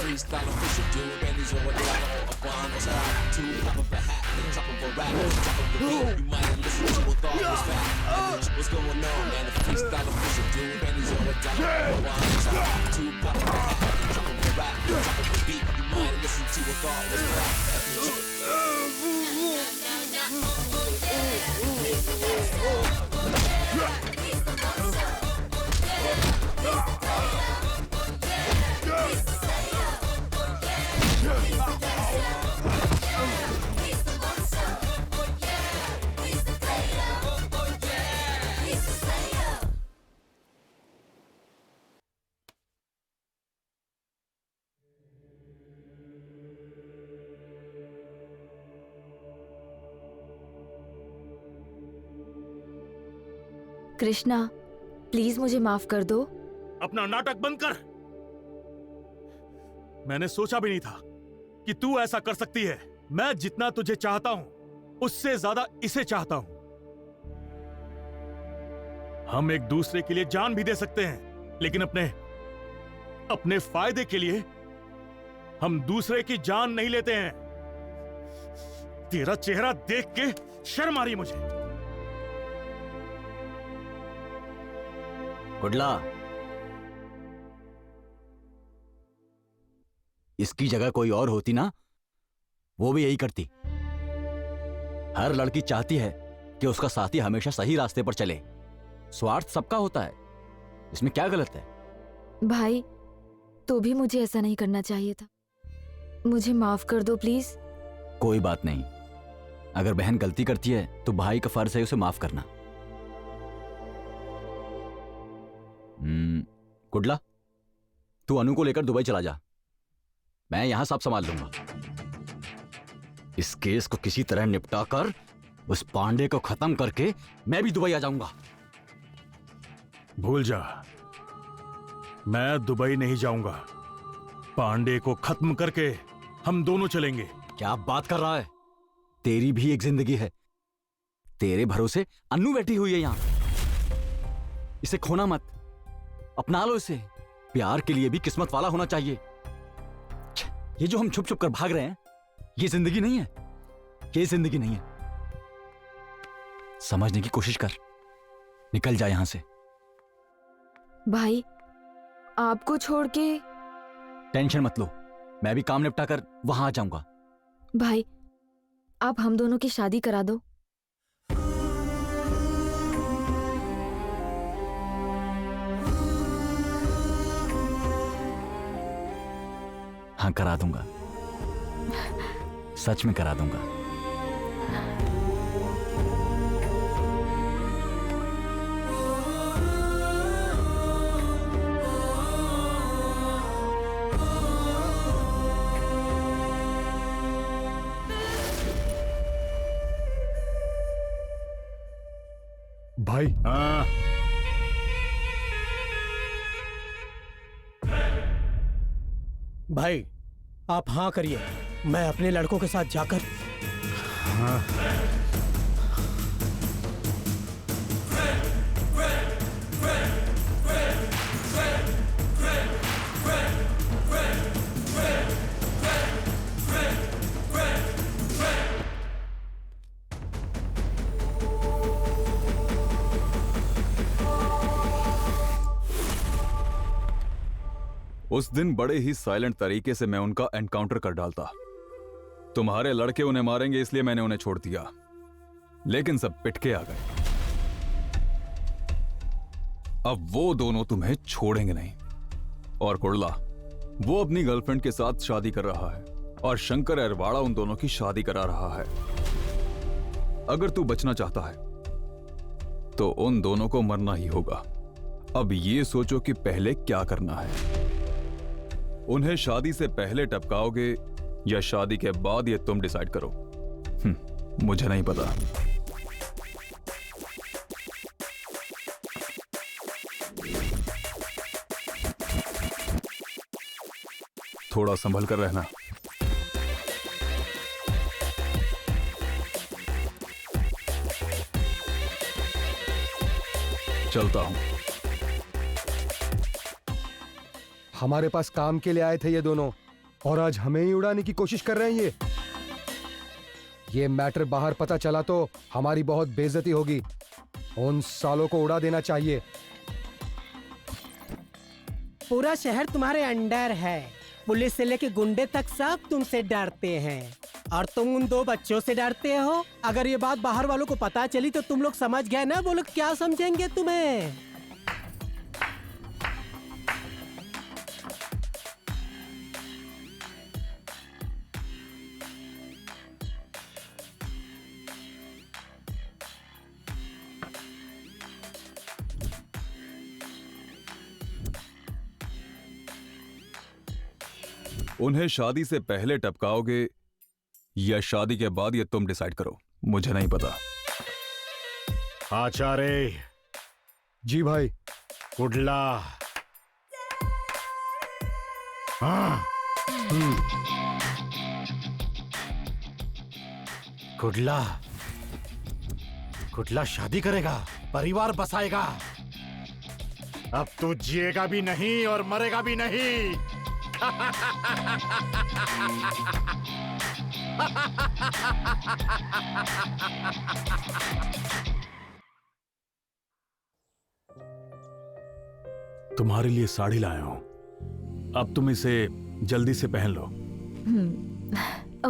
Freestyle official, dude, Benny's over there, Krishna, please मुझे माफ कर दो। अपना नाटक बंद कर। मैंने सोचा भी नहीं था कि तू ऐसा कर सकती है। मैं जितना तुझे चाहता हूं उससे ज्यादा इसे चाहता हूं। हम एक दूसरे के लिए जान भी दे सकते हैं, लेकिन अपने फायदे के लिए हम दूसरे की जान नहीं लेते हैं। तेरा चेहरा देख के शर्म आ रही मुझे। कुडला, इसकी जगह कोई और होती ना, वो भी यही करती। हर लड़की चाहती है कि उसका साथी हमेशा सही रास्ते पर चले। स्वार्थ सबका होता है, इसमें क्या गलत है? भाई, तो भी मुझे ऐसा नहीं करना चाहिए था। मुझे माफ कर दो प्लीज। कोई बात नहीं, अगर बहन गलती करती है तो भाई का फर्ज है उसे माफ करना। कुडला, तू अनु को लेकर दुबई चला जा, मैं यहां सब संभाल लूंगा। इस केस को किसी तरह निपटा कर उस पांडे को खत्म करके मैं भी दुबई आ जाऊंगा। भूल जा, मैं दुबई नहीं जाऊंगा। पांडे को खत्म करके हम दोनों चलेंगे। क्या बात कर रहा है? तेरी भी एक जिंदगी है। तेरे भरोसे अन्नू बैठी हुई है यहां। इसे खोना मत, अपना लो इसे। प्यार के लिए भी किस्मत वाला होना चाहिए। ये जो हम छुप छुप कर भाग रहे हैं, ये जिंदगी नहीं है। ये जिंदगी नहीं है। समझने की कोशिश कर, निकल जा यहां से। भाई, आपको छोड़ के। टेंशन मत लो, मैं भी काम निपटा कर वहां आ जाऊंगा। भाई, आप हम दोनों की शादी करा दो। हाँ, करा दूंगा, सच में करा दूंगा। भाई, हाँ। भाई, आप हाँ करिए, मैं अपने लड़कों के साथ जाकर। हाँ। उस दिन बड़े ही साइलेंट तरीके से मैं उनका एनकाउंटर कर डालता। तुम्हारे लड़के उन्हें मारेंगे इसलिए मैंने उन्हें छोड़ दिया, लेकिन सब पिटके आ गए। अब वो दोनों तुम्हें छोड़ेंगे नहीं। और कुडला, वो अपनी गर्लफ्रेंड के साथ शादी कर रहा है और शंकर अरवाड़ा उन दोनों की शादी करा रहा है। अगर तू बचना चाहता है तो उन दोनों को मरना ही होगा। अब ये सोचो कि पहले क्या करना है। उन्हें शादी से पहले टपकाओगे या शादी के बाद, ये तुम डिसाइड करो। मुझे नहीं पता। थोड़ा संभल कर रहना। चलता हूं। हमारे पास काम के लिए आए थे ये दोनों, और आज हमें ही उड़ाने की कोशिश कर रहे हैं ये। ये मैटर बाहर पता चला तो हमारी बहुत बेइज्जती होगी। उन सालों को उड़ा देना चाहिए। पूरा शहर तुम्हारे अंडर है। पुलिस से लेके गुंडे तक सब तुमसे डरते हैं और तुम उन 2 बच्चों से डरते हो। अगर ये बात बाहर वालों को पता चली तो तुम लोग समझ गए ना, वो लोग क्या समझेंगे तुम्हें। उन्हें शादी से पहले टपकाओगे या शादी के बाद, ये तुम डिसाइड करो, मुझे नहीं पता। आचार्य जी भाई। कुडला। हाँ। कुडला, कुडला शादी करेगा, परिवार बसाएगा। अब तू जिएगा भी नहीं और मरेगा भी नहीं। तुम्हारे लिए साड़ी लाया हूं, अब तुम इसे जल्दी से पहन लो।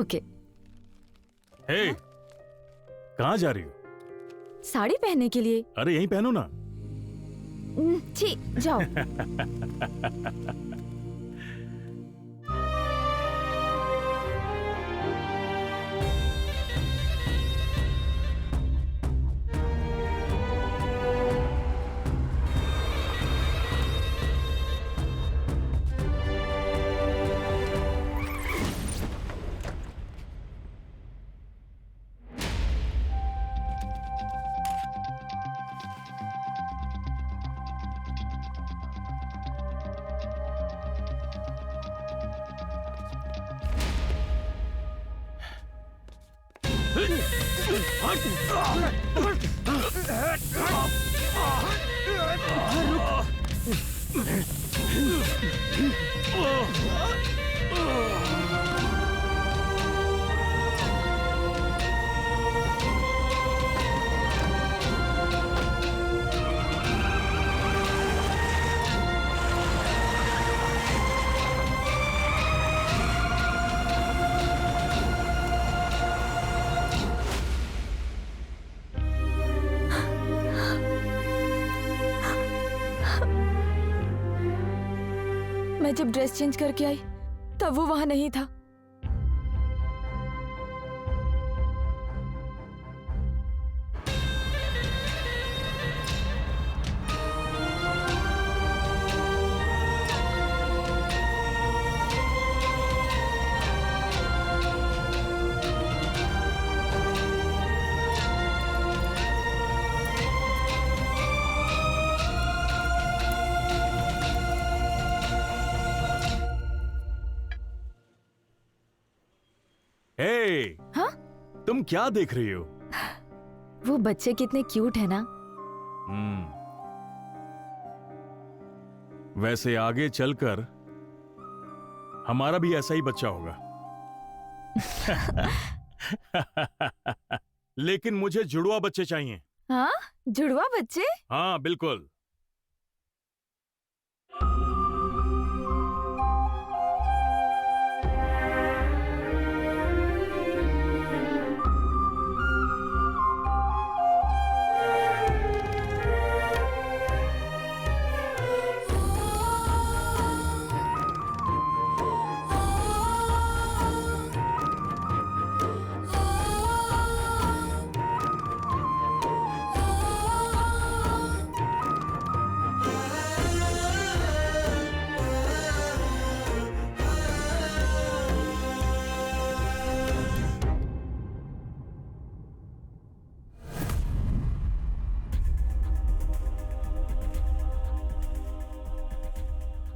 ओके। हे, कहां जा रही हो? साड़ी पहनने के लिए। अरे यहीं पहनो ना। छी, जाओ। मैं जब ड्रेस चेंज करके आई तब वो वहां नहीं था। हाँ? तुम क्या देख रही हो? वो बच्चे कितने क्यूट है ना। वैसे आगे चलकर हमारा भी ऐसा ही बच्चा होगा। लेकिन मुझे जुड़वा बच्चे चाहिए। हाँ, जुड़वा बच्चे? हाँ बिल्कुल।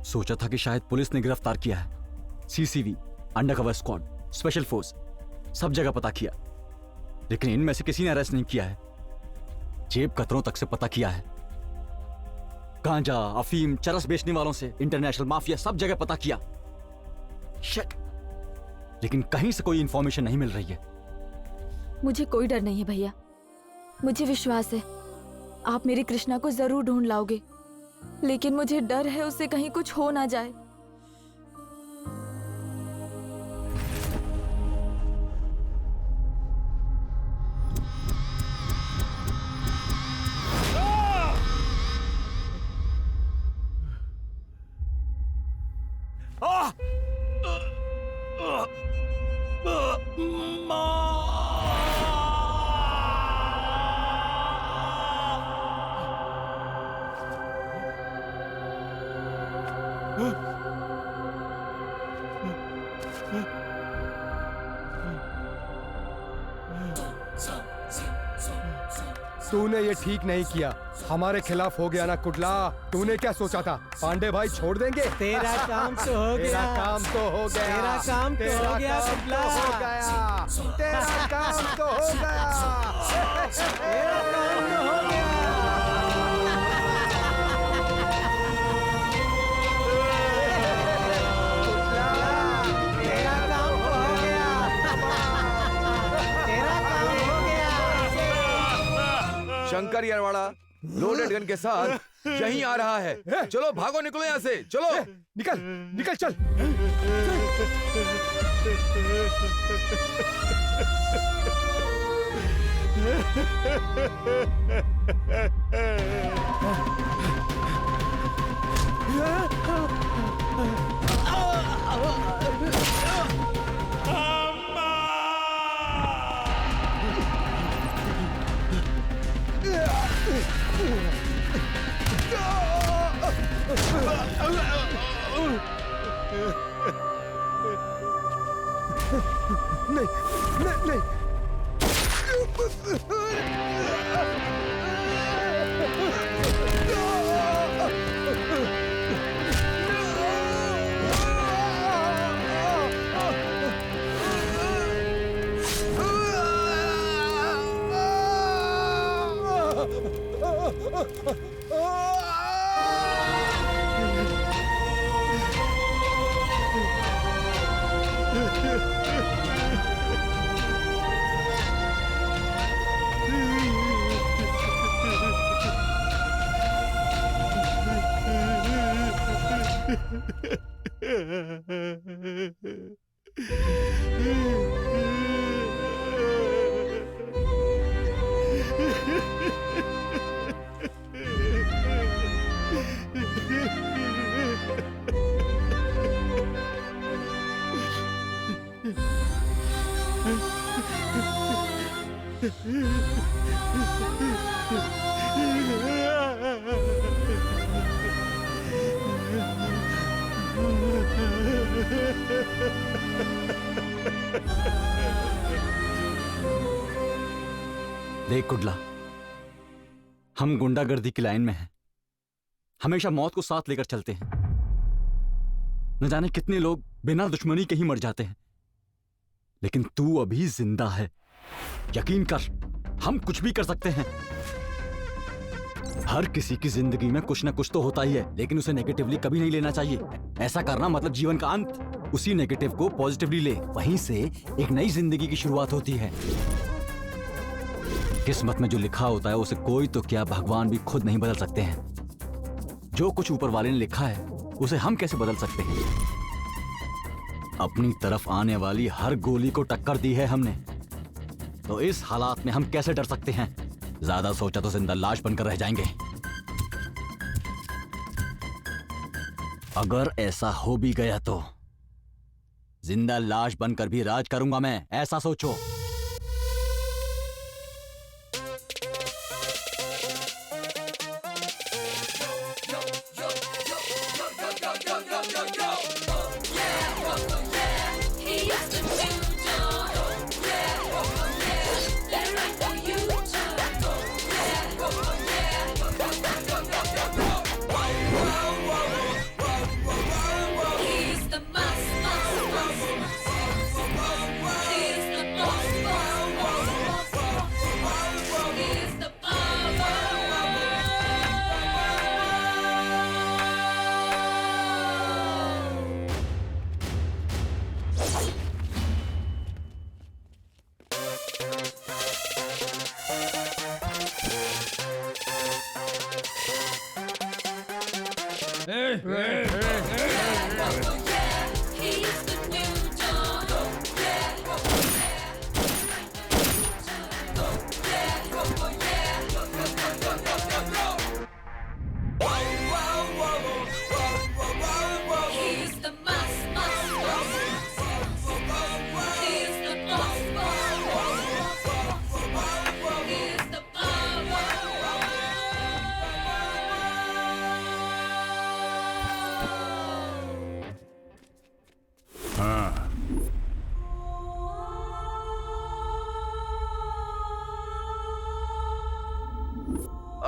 सोचा था कि शायद पुलिस ने गिरफ्तार किया है। सीसीवी, अंडरकवर स्क्वाड, स्पेशल फोर्स, सब जगह पता किया, लेकिन इनमें से किसी ने अरेस्ट नहीं किया है। जेब कतरों तक से पता किया है। गांजा, अफीम, चरस बेचने वालों से इंटरनेशनल माफिया, सब जगह पता किया। शिट, लेकिन कहीं से कोई इंफॉर्मेशन नहीं मिल रही है। मुझे कोई डर नहीं है भैया। मुझे विश्वास है आप मेरी कृष्णा को जरूर ढूंढ लाओगे, लेकिन मुझे डर है उसे कहीं कुछ हो ना जाए। तूने ये ठीक नहीं किया, हमारे खिलाफ हो गया ना कुडला। तूने क्या सोचा था पांडे भाई छोड़ देंगे? तेरा काम तो हो गया। तेरा काम तो हो गया। तेरा काम तो हो गया कुडला। तेरा काम तो हो गया। तेरा काम तो हो गया। शंकर यरवाड़ा लोडेड गन के साथ यहीं आ रहा है। चलो भागो, निकलो यहाँ से, चलो। निकल निकल चल। नहीं नहीं नहीं। देख कुडला, हम गुंडागर्दी की लाइन में हैं। हमेशा मौत को साथ लेकर चलते हैं। न जाने कितने लोग बिना दुश्मनी के ही मर जाते हैं, लेकिन तू अभी जिंदा है। यकीन कर, हम कुछ भी कर सकते हैं। हर किसी की जिंदगी में कुछ ना कुछ तो होता ही है, लेकिन उसे नेगेटिवली कभी नहीं लेना चाहिए। ऐसा करना मतलब जीवन का अंत। उसी नेगेटिव को पॉजिटिवली ले, वहीं से एक नई जिंदगी की शुरुआत होती है। किस्मत में जो लिखा होता है उसे कोई तो क्या, भगवान भी खुद नहीं बदल सकते हैं। जो कुछ ऊपर वाले ने लिखा है उसे हम कैसे बदल सकते हैं? अपनी तरफ आने वाली हर गोली को टक्कर दी है हमने, तो इस हालात में हम कैसे डर सकते हैं? ज्यादा सोचा तो जिंदा लाश बनकर रह जाएंगे। अगर ऐसा हो भी गया तो जिंदा लाश बनकर भी राज करूंगा मैं, ऐसा सोचो।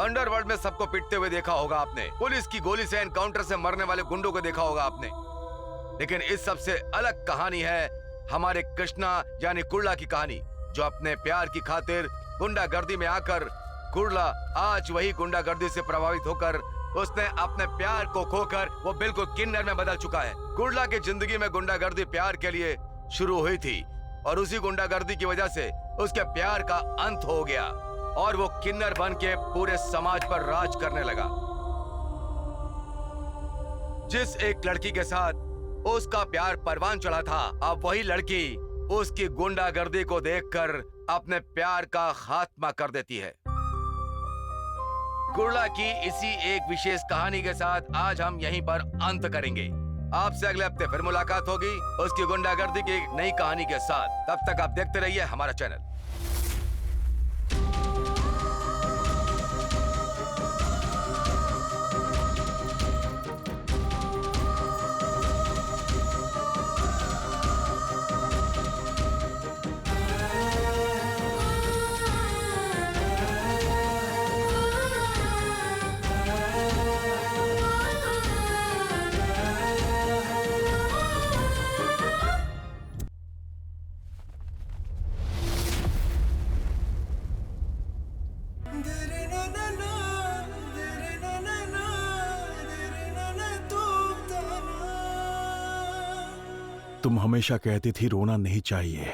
अंडरवर्ल्ड में सबको पिटते हुए देखा होगा आपने, पुलिस की गोली से एनकाउंटर से मरने वाले गुंडों को देखा होगा आपने, लेकिन इस सबसे अलग कहानी है हमारे कृष्णा यानी कुर्ला की कहानी, जो अपने प्यार की खातिर गुंडागर्दी में आकर कुर्ला आज वही गुंडागर्दी से प्रभावित होकर उसने अपने प्यार को खोकर वो बिल्कुल किन्नर में बदल चुका है। कुर्ला की जिंदगी में गुंडागर्दी प्यार के लिए शुरू हुई थी और उसी गुंडागर्दी की वजह से उसके प्यार का अंत हो गया और वो किन्नर बन के पूरे समाज पर राज करने लगा। जिस एक लड़की के साथ उसका प्यार परवान चढ़ा था, अब वही लड़की उसकी गुंडागर्दी को देखकर अपने प्यार का खात्मा कर देती है। कुर्ला की इसी एक विशेष कहानी के साथ आज हम यहीं पर अंत करेंगे। आपसे अगले हफ्ते फिर मुलाकात होगी उसकी गुंडागर्दी की एक नई कहानी के साथ। तब तक आप देखते रहिए हमारा चैनल। तुम हमेशा कहती थी रोना नहीं चाहिए,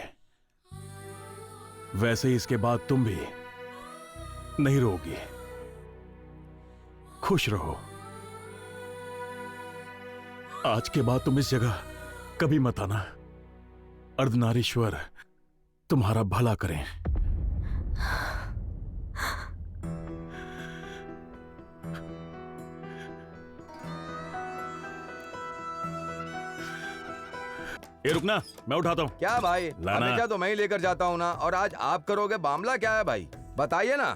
वैसे ही इसके बाद तुम भी नहीं रोगी। खुश रहो। आज के बाद तुम इस जगह कभी मत आना। अर्धनारीश्वर तुम्हारा भला करें। ये रुकना, मैं उठाता हूँ। क्या भाई, लाना। हमेशा तो मैं ही लेकर जाता हूँ ना, और आज आप करोगे। मामला क्या है भाई, बताइए ना।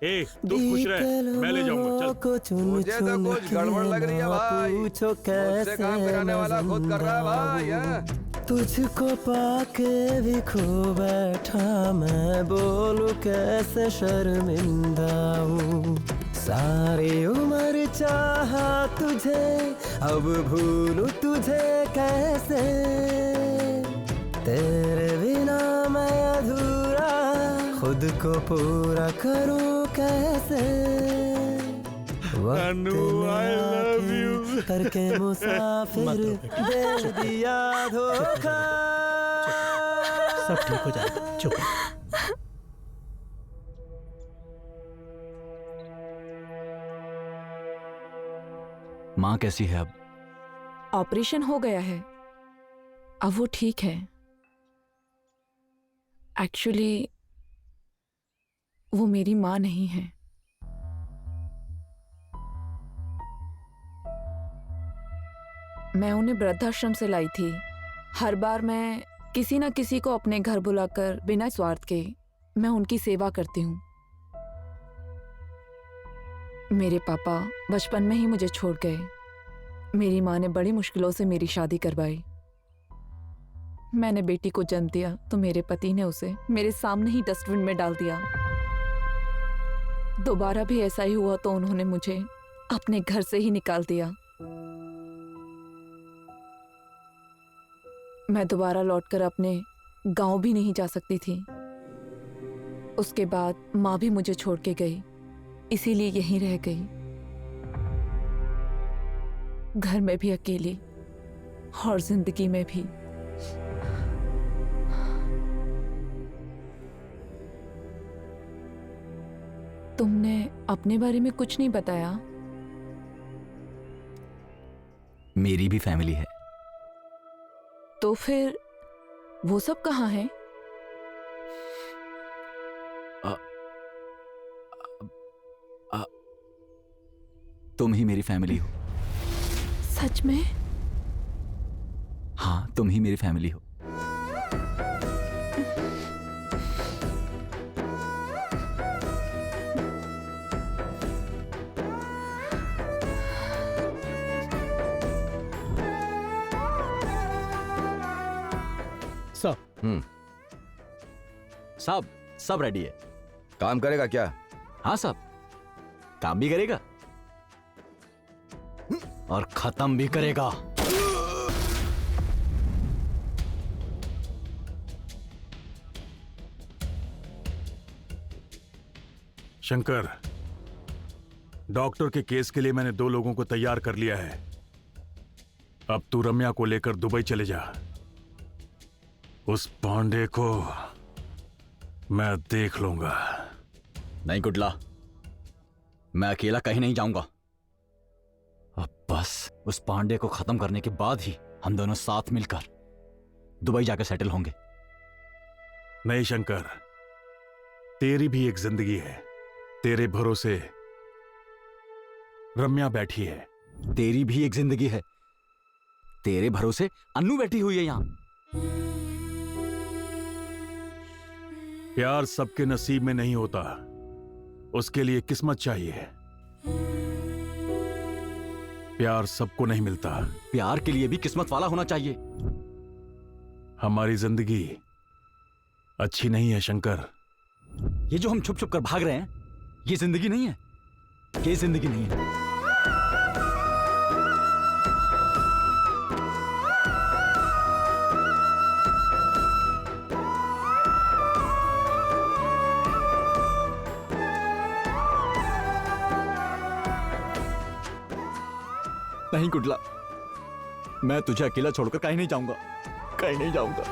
ए, तू खुश रहे, मैं ले जाऊंगा। चल। मुझे तो कुछ गड़बड़ लग रही है भाई। मुझसे काम कराने वाला खुद कर रहा है भाई। हैं? तुझको पाके भी खो बैठा मैं, बोलूं कैसे शर्मिंदा हूँ। सारी उम्र चाहा तुझे, अब भूलूं तुझे कैसे। तेरे बिना मैं अधूरा, खुद को पूरा करूं कैसे। अनु, I love you। करके मुसाफिर दे दिया धोखा। सब ठीक हो जाएगा, चुप। माँ कैसी है अब? ऑपरेशन हो गया है, अब वो ठीक है। एक्चुअली वो मेरी माँ नहीं है। मैं उन्हें वृद्धाश्रम से लाई थी। हर बार मैं किसी न किसी को अपने घर बुलाकर बिना स्वार्थ के मैं उनकी सेवा करती हूँ। मेरे पापा बचपन में ही मुझे छोड़ गए। मेरी माँ ने बड़ी मुश्किलों से मेरी शादी करवाई। मैंने बेटी को जन्म दिया तो मेरे पति ने उसे मेरे सामने ही डस्टबिन में डाल दिया। दोबारा भी ऐसा ही हुआ तो उन्होंने मुझे अपने घर से ही निकाल दिया। मैं दोबारा लौटकर अपने गांव भी नहीं जा सकती थी। उसके बाद माँ भी मुझे छोड़ के गई, इसीलिए यहीं रह गई। घर में भी अकेली और जिंदगी में भी। तुमने अपने बारे में कुछ नहीं बताया। मेरी भी फैमिली है। तो फिर वो सब कहाँ हैं? तुम ही मेरी फैमिली हो। सच में? हाँ, तुम ही मेरी फैमिली हो। साहब, सब रेडी है। काम करेगा क्या? हाँ साहब, काम भी करेगा और खत्म भी करेगा। शंकर, डॉक्टर के केस के लिए मैंने 2 लोगों को तैयार कर लिया है। अब तू रम्या को लेकर दुबई चले जा। उस पांडे को मैं देख लूंगा। नहीं कुडला, मैं अकेला कहीं नहीं जाऊंगा। अब बस उस पांडे को खत्म करने के बाद ही हम दोनों साथ मिलकर दुबई जाकर सेटल होंगे। नहीं शंकर, तेरी भी एक जिंदगी है। तेरे भरोसे रम्या बैठी है। तेरी भी एक जिंदगी है। तेरे भरोसे अन्नू बैठी हुई है यहां। प्यार सबके नसीब में नहीं होता, उसके लिए किस्मत चाहिए। प्यार सबको नहीं मिलता। प्यार के लिए भी किस्मत वाला होना चाहिए। हमारी जिंदगी अच्छी नहीं है शंकर। ये जो हम छुप छुप कर भाग रहे हैं, ये जिंदगी नहीं है। ये जिंदगी नहीं है। नहीं कुडला, मैं तुझे अकेला छोड़कर कहीं नहीं जाऊंगा। कहीं नहीं जाऊंगा।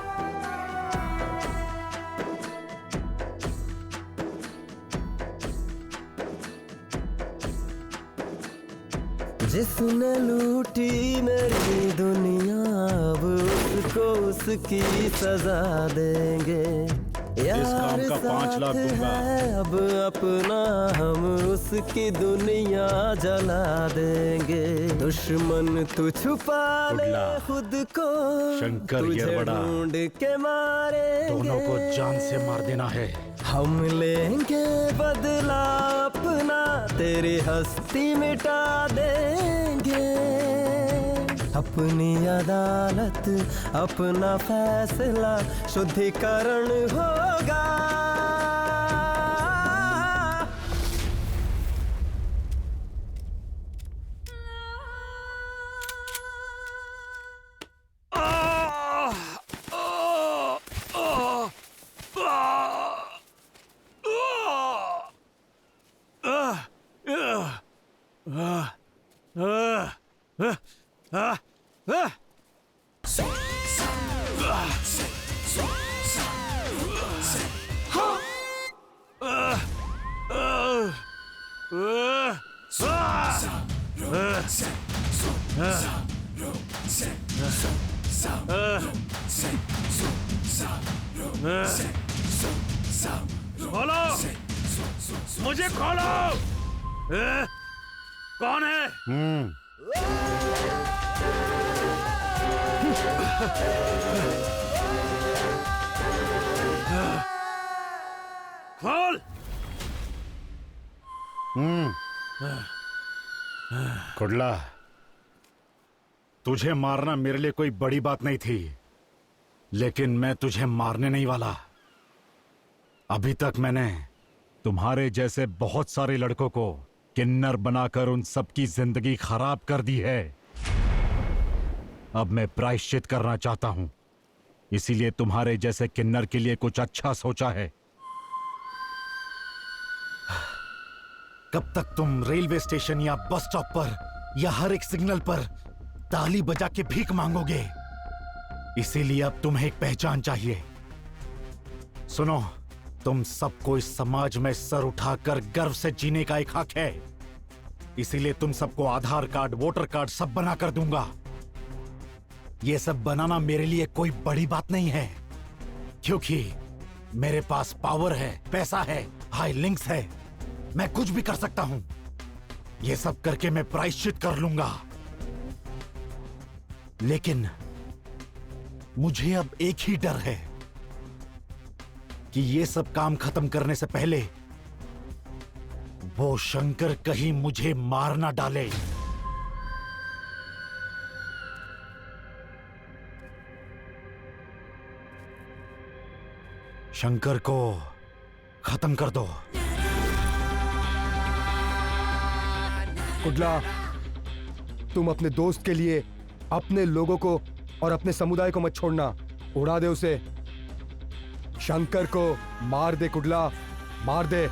जिसने लूटी मेरी दुनिया, अब उसको उसकी सजा देंगे। यार साथ है अब अपना, हम उसकी दुनिया जला देंगे। दुश्मन तू छुपा ले खुद को, शंकर तुझे ढूंढ के मारे। दोनों को जान से मार देना है। हम लेंगे बदला अपना, तेरी हस्ती मिटा देंगे। अपनी अदालत, अपना फैसला, शुद्धिकरण होगा। खोलो, मुझे खोलो। कौन है? खोल। कुडला, तुझे मारना मेरे लिए कोई बड़ी बात नहीं थी, लेकिन मैं तुझे मारने नहीं वाला। अभी तक मैंने तुम्हारे जैसे बहुत सारे लड़कों को किन्नर बनाकर उन सबकी जिंदगी खराब कर दी है। अब मैं प्रायश्चित करना चाहता हूं, इसीलिए तुम्हारे जैसे किन्नर के लिए कुछ अच्छा सोचा है। कब तक तुम रेलवे स्टेशन या बस स्टॉप पर या हर एक सिग्नल पर ताली बजा के भीख मांगोगे? इसीलिए अब तुम्हें एक पहचान चाहिए। सुनो, तुम सबको इस समाज में सर उठाकर गर्व से जीने का एक हक है। इसीलिए तुम सबको आधार कार्ड, वोटर कार्ड सब बना कर दूंगा। ये सब बनाना मेरे लिए कोई बड़ी बात नहीं है, क्योंकि मेरे पास पावर है, पैसा है, हाई लिंक्स है। मैं कुछ भी कर सकता हूं। ये सब करके मैं प्रायश्चित कर लूंगा। लेकिन मुझे अब एक ही डर है कि ये सब काम खत्म करने से पहले वो शंकर कहीं मुझे मार ना डाले। शंकर को खत्म कर दो। कुडला, तुम अपने दोस्त के लिए अपने लोगों को और अपने समुदाय को मत छोड़ना। उड़ा दे उसे। शंकर को मार दे कुडला, मार दे।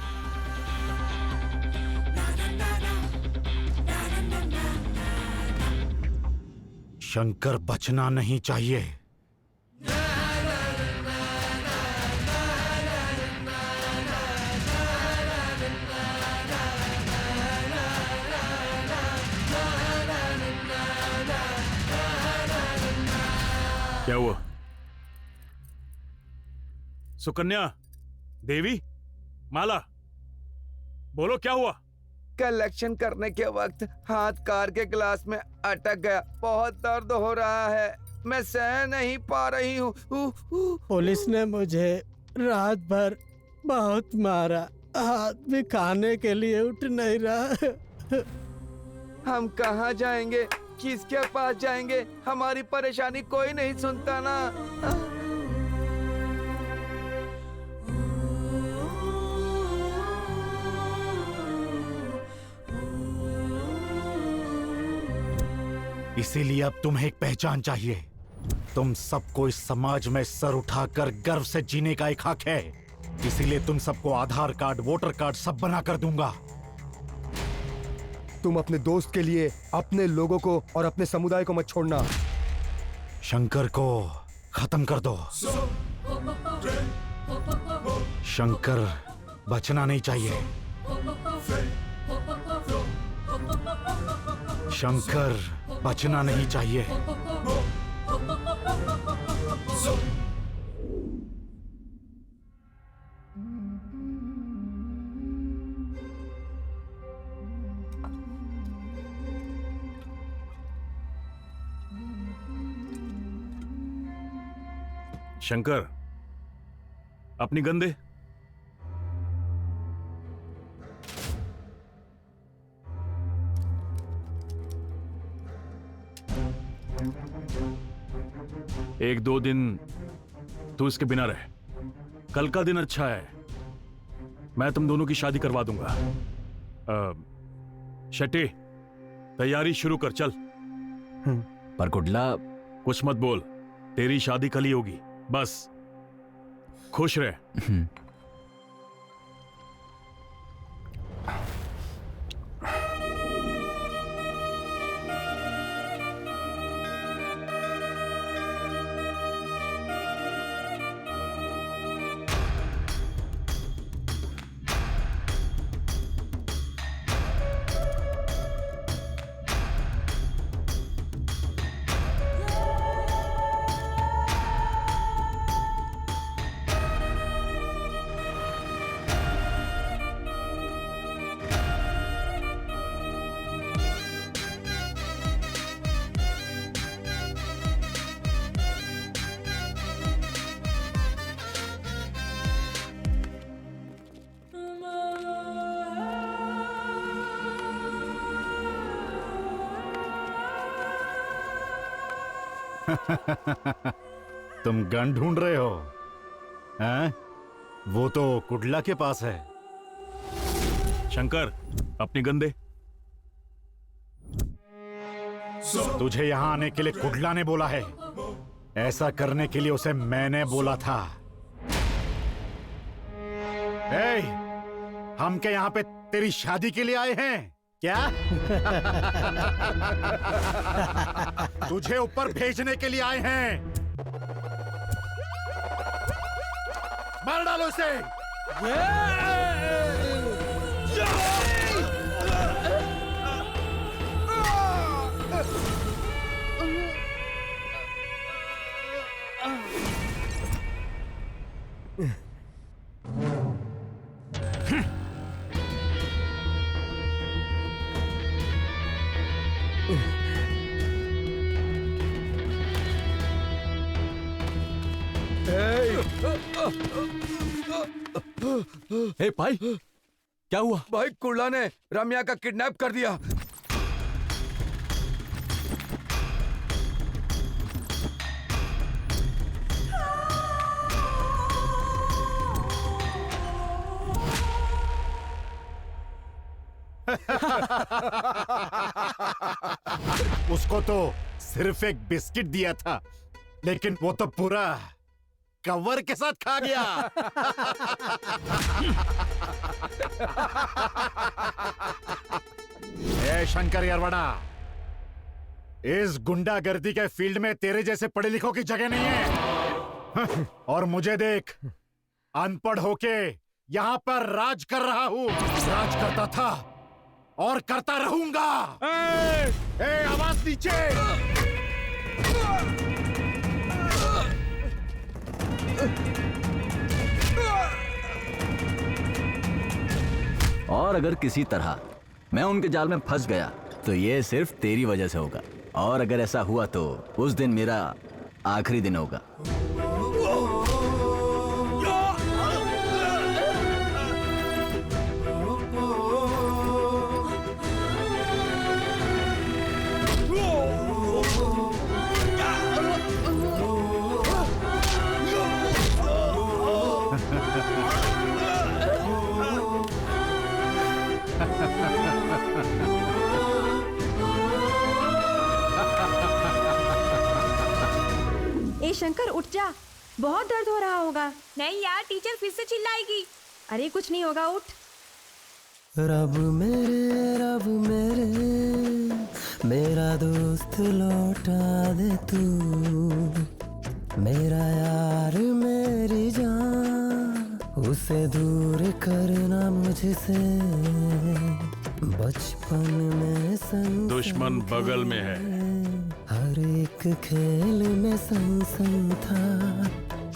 शंकर बचना नहीं चाहिए। क्या हुआ? सुकन्या, देवी, माला, बोलो क्या हुआ? कलेक्शन करने के वक्त हाथ कार के गिलास में अटक गया। बहुत दर्द हो रहा है, मैं सह नहीं पा रही हूँ। पुलिस ने मुझे रात भर बहुत मारा, हाथ भी खाने के लिए उठ नहीं रहा। हम कहाँ जाएंगे, किसके पास जाएंगे? हमारी परेशानी कोई नहीं सुनता ना। इसीलिए अब तुम्हें एक पहचान चाहिए। तुम सबको इस समाज में सर उठाकर गर्व से जीने का एक हक है। इसीलिए तुम सबको आधार कार्ड, वोटर कार्ड सब बना कर दूंगा। तुम अपने दोस्त के लिए अपने लोगों को और अपने समुदाय को मत छोड़ना। शंकर को खत्म कर दो। शंकर बचना नहीं चाहिए। शंकर बचना नहीं चाहिए। शंकर, अपनी गन दे। एक दो दिन तू इसके बिना रहे। कल का दिन अच्छा है, मैं तुम दोनों की शादी करवा दूंगा। शेट्टी, तैयारी शुरू कर, चल। पर कुडला, कुछ मत बोल, तेरी शादी कल ही होगी, बस खुश रहे। तुम गन ढूंढ रहे हो, हैं? वो तो कुडला के पास है। शंकर, अपनी गन दे। तुझे यहां आने के लिए कुडला ने बोला है। ऐसा करने के लिए उसे मैंने बोला था। ए, हम क्या यहां पे तेरी शादी के लिए आए हैं क्या? तुझे ऊपर भेजने के लिए आए हैं। मार डालो इसे। हे भाई, क्या हुआ? भाई कुर्ला ने रम्या का किडनैप कर दिया। उसको तो सिर्फ एक बिस्किट दिया था, लेकिन वो तो पूरा कवर के साथ खा गया। ए शंकर यारवाड़ा, इस गुंडागर्दी के फील्ड में तेरे जैसे पढ़े लिखों की जगह नहीं है। और मुझे देख, अनपढ़ होके यहां पर राज कर रहा हूं। राज करता था और करता रहूंगा। ए, आवाज नीचे। और अगर किसी तरह मैं उनके जाल में फंस गया तो ये सिर्फ तेरी वजह से होगा, और अगर ऐसा हुआ तो उस दिन मेरा आखिरी दिन होगा। ए शंकर, उठ जा, बहुत दर्द हो रहा होगा। नहीं यार, टीचर फिर से चिल्लाएगी। अरे कुछ नहीं होगा, उठ। रब मेरे मेरा दोस्त लौटा दे तू, मेरा यार मेरी जान, उसे दूर करना मुझसे। बचपन में संग दुश्मन बगल में है। हर एक खेल में संग था,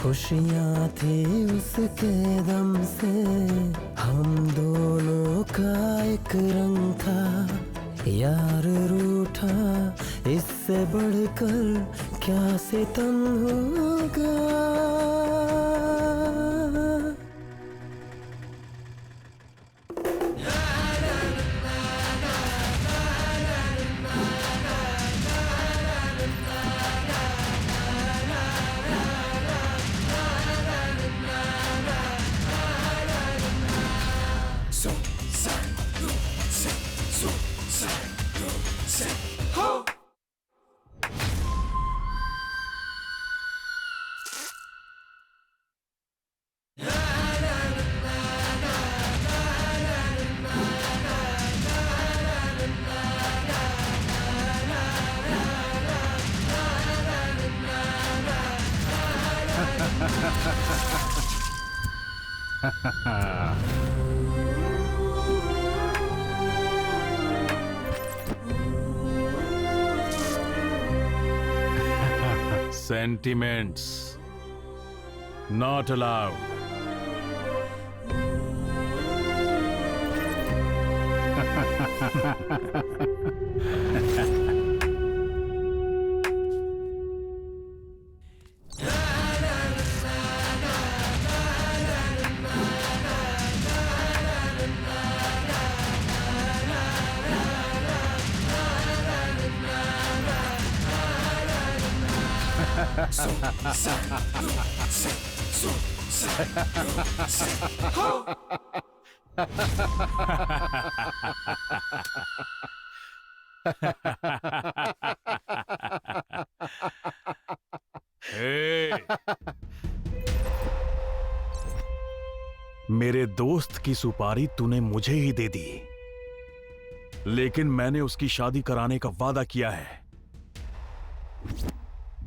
खुशियाँ थी उसके दम से। हम दोनों का एक रंग था, यार रूठा इससे बढ़कर क्या सितम होगा। Sentiments not allowed. मेरे दोस्त की सुपारी तूने मुझे ही दे दी, लेकिन मैंने उसकी शादी कराने का वादा किया है।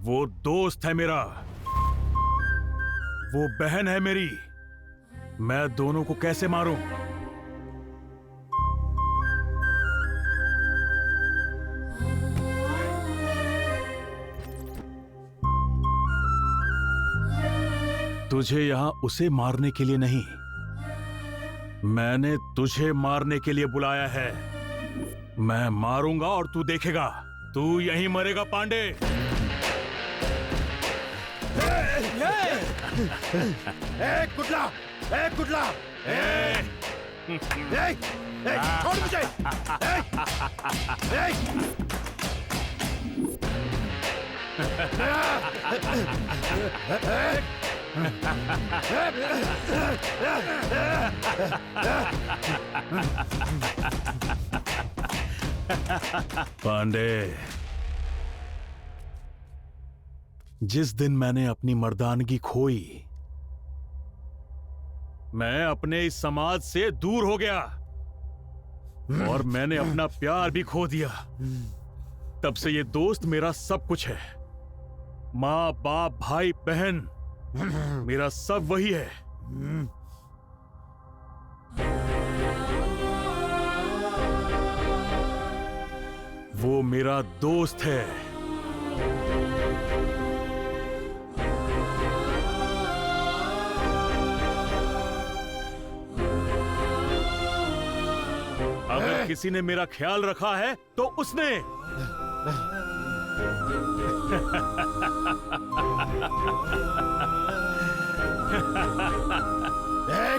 वो दोस्त है मेरा, वो बहन है मेरी, मैं दोनों को कैसे मारूं? तुझे यहाँ उसे मारने के लिए नहीं, मैंने तुझे मारने के लिए बुलाया है। मैं मारूंगा और तू देखेगा, तू यहीं मरेगा पांडे। कुटला, कुटला, छोड़ मुझे। पांडे, जिस दिन मैंने अपनी मर्दानगी खोई, मैं अपने इस समाज से दूर हो गया और मैंने अपना प्यार भी खो दिया। तब से ये दोस्त मेरा सब कुछ है। माँ बाप भाई बहन मेरा सब वही है। वो मेरा दोस्त है। अगर किसी ने मेरा ख्याल रखा है तो उसने।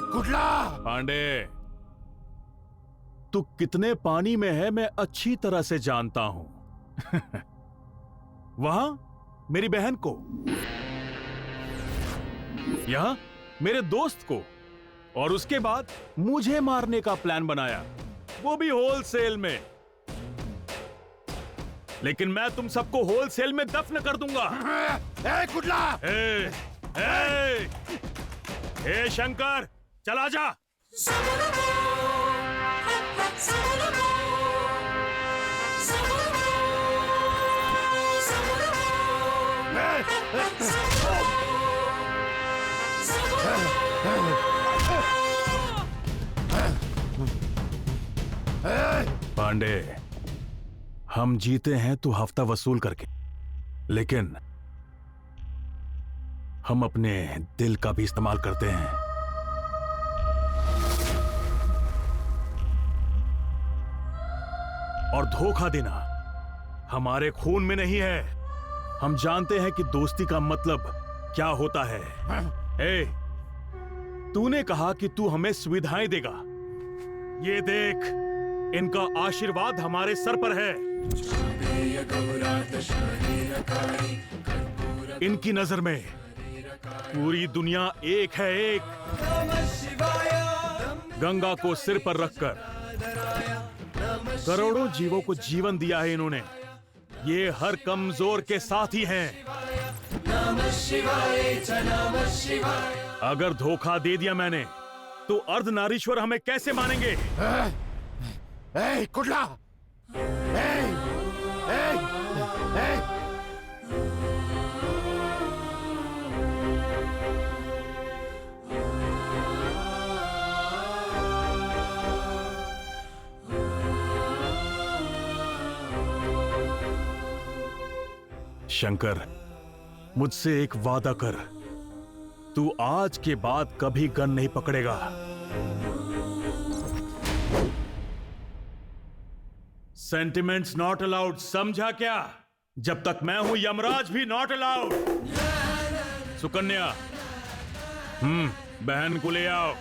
कुटला, पांडे, तू कितने पानी में है मैं अच्छी तरह से जानता हूं। वहां मेरी बहन को, यहां मेरे दोस्त को, और उसके बाद मुझे मारने का प्लान बनाया, वो भी होलसेल में। लेकिन मैं तुम सबको होलसेल में दफन कर दूंगा। कुटला, ए शंकर, चला जा। पांडे, हम जीते हैं तू हफ्ता वसूल करके, लेकिन हम अपने दिल का भी इस्तेमाल करते हैं। और धोखा देना हमारे खून में नहीं है। हम जानते हैं कि दोस्ती का मतलब क्या होता है। तूने कहा कि तू हमें सुविधाएं देगा। ये देख, इनका आशीर्वाद हमारे सर पर है। इनकी नजर में पूरी दुनिया एक है, एक। गंगा को सिर पर रखकर करोड़ों जीवों को जीवन दिया है इन्होंने। ये हर कमजोर के साथी हैं। अगर धोखा दे दिया मैंने, तो अर्धनारीश्वर हमें कैसे मानेंगे? कुटला, शंकर, मुझसे एक वादा कर, तू आज के बाद कभी गन नहीं पकड़ेगा। सेंटिमेंट्स नॉट अलाउड, समझा क्या? जब तक मैं हूं यमराज भी नॉट अलाउड। सुकन्या, बहन को ले आओ।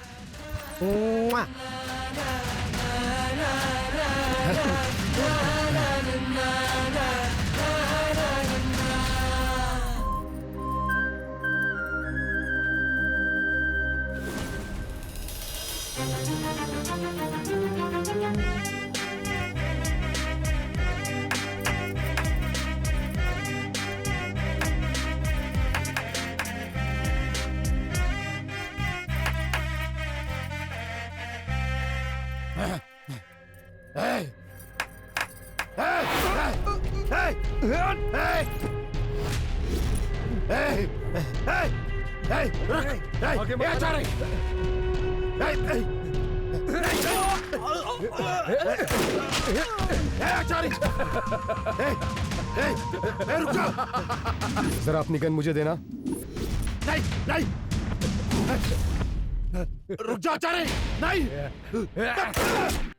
जरा अपनी गन मुझे देना। नहीं, नहीं, रुक जा, चारे नहीं।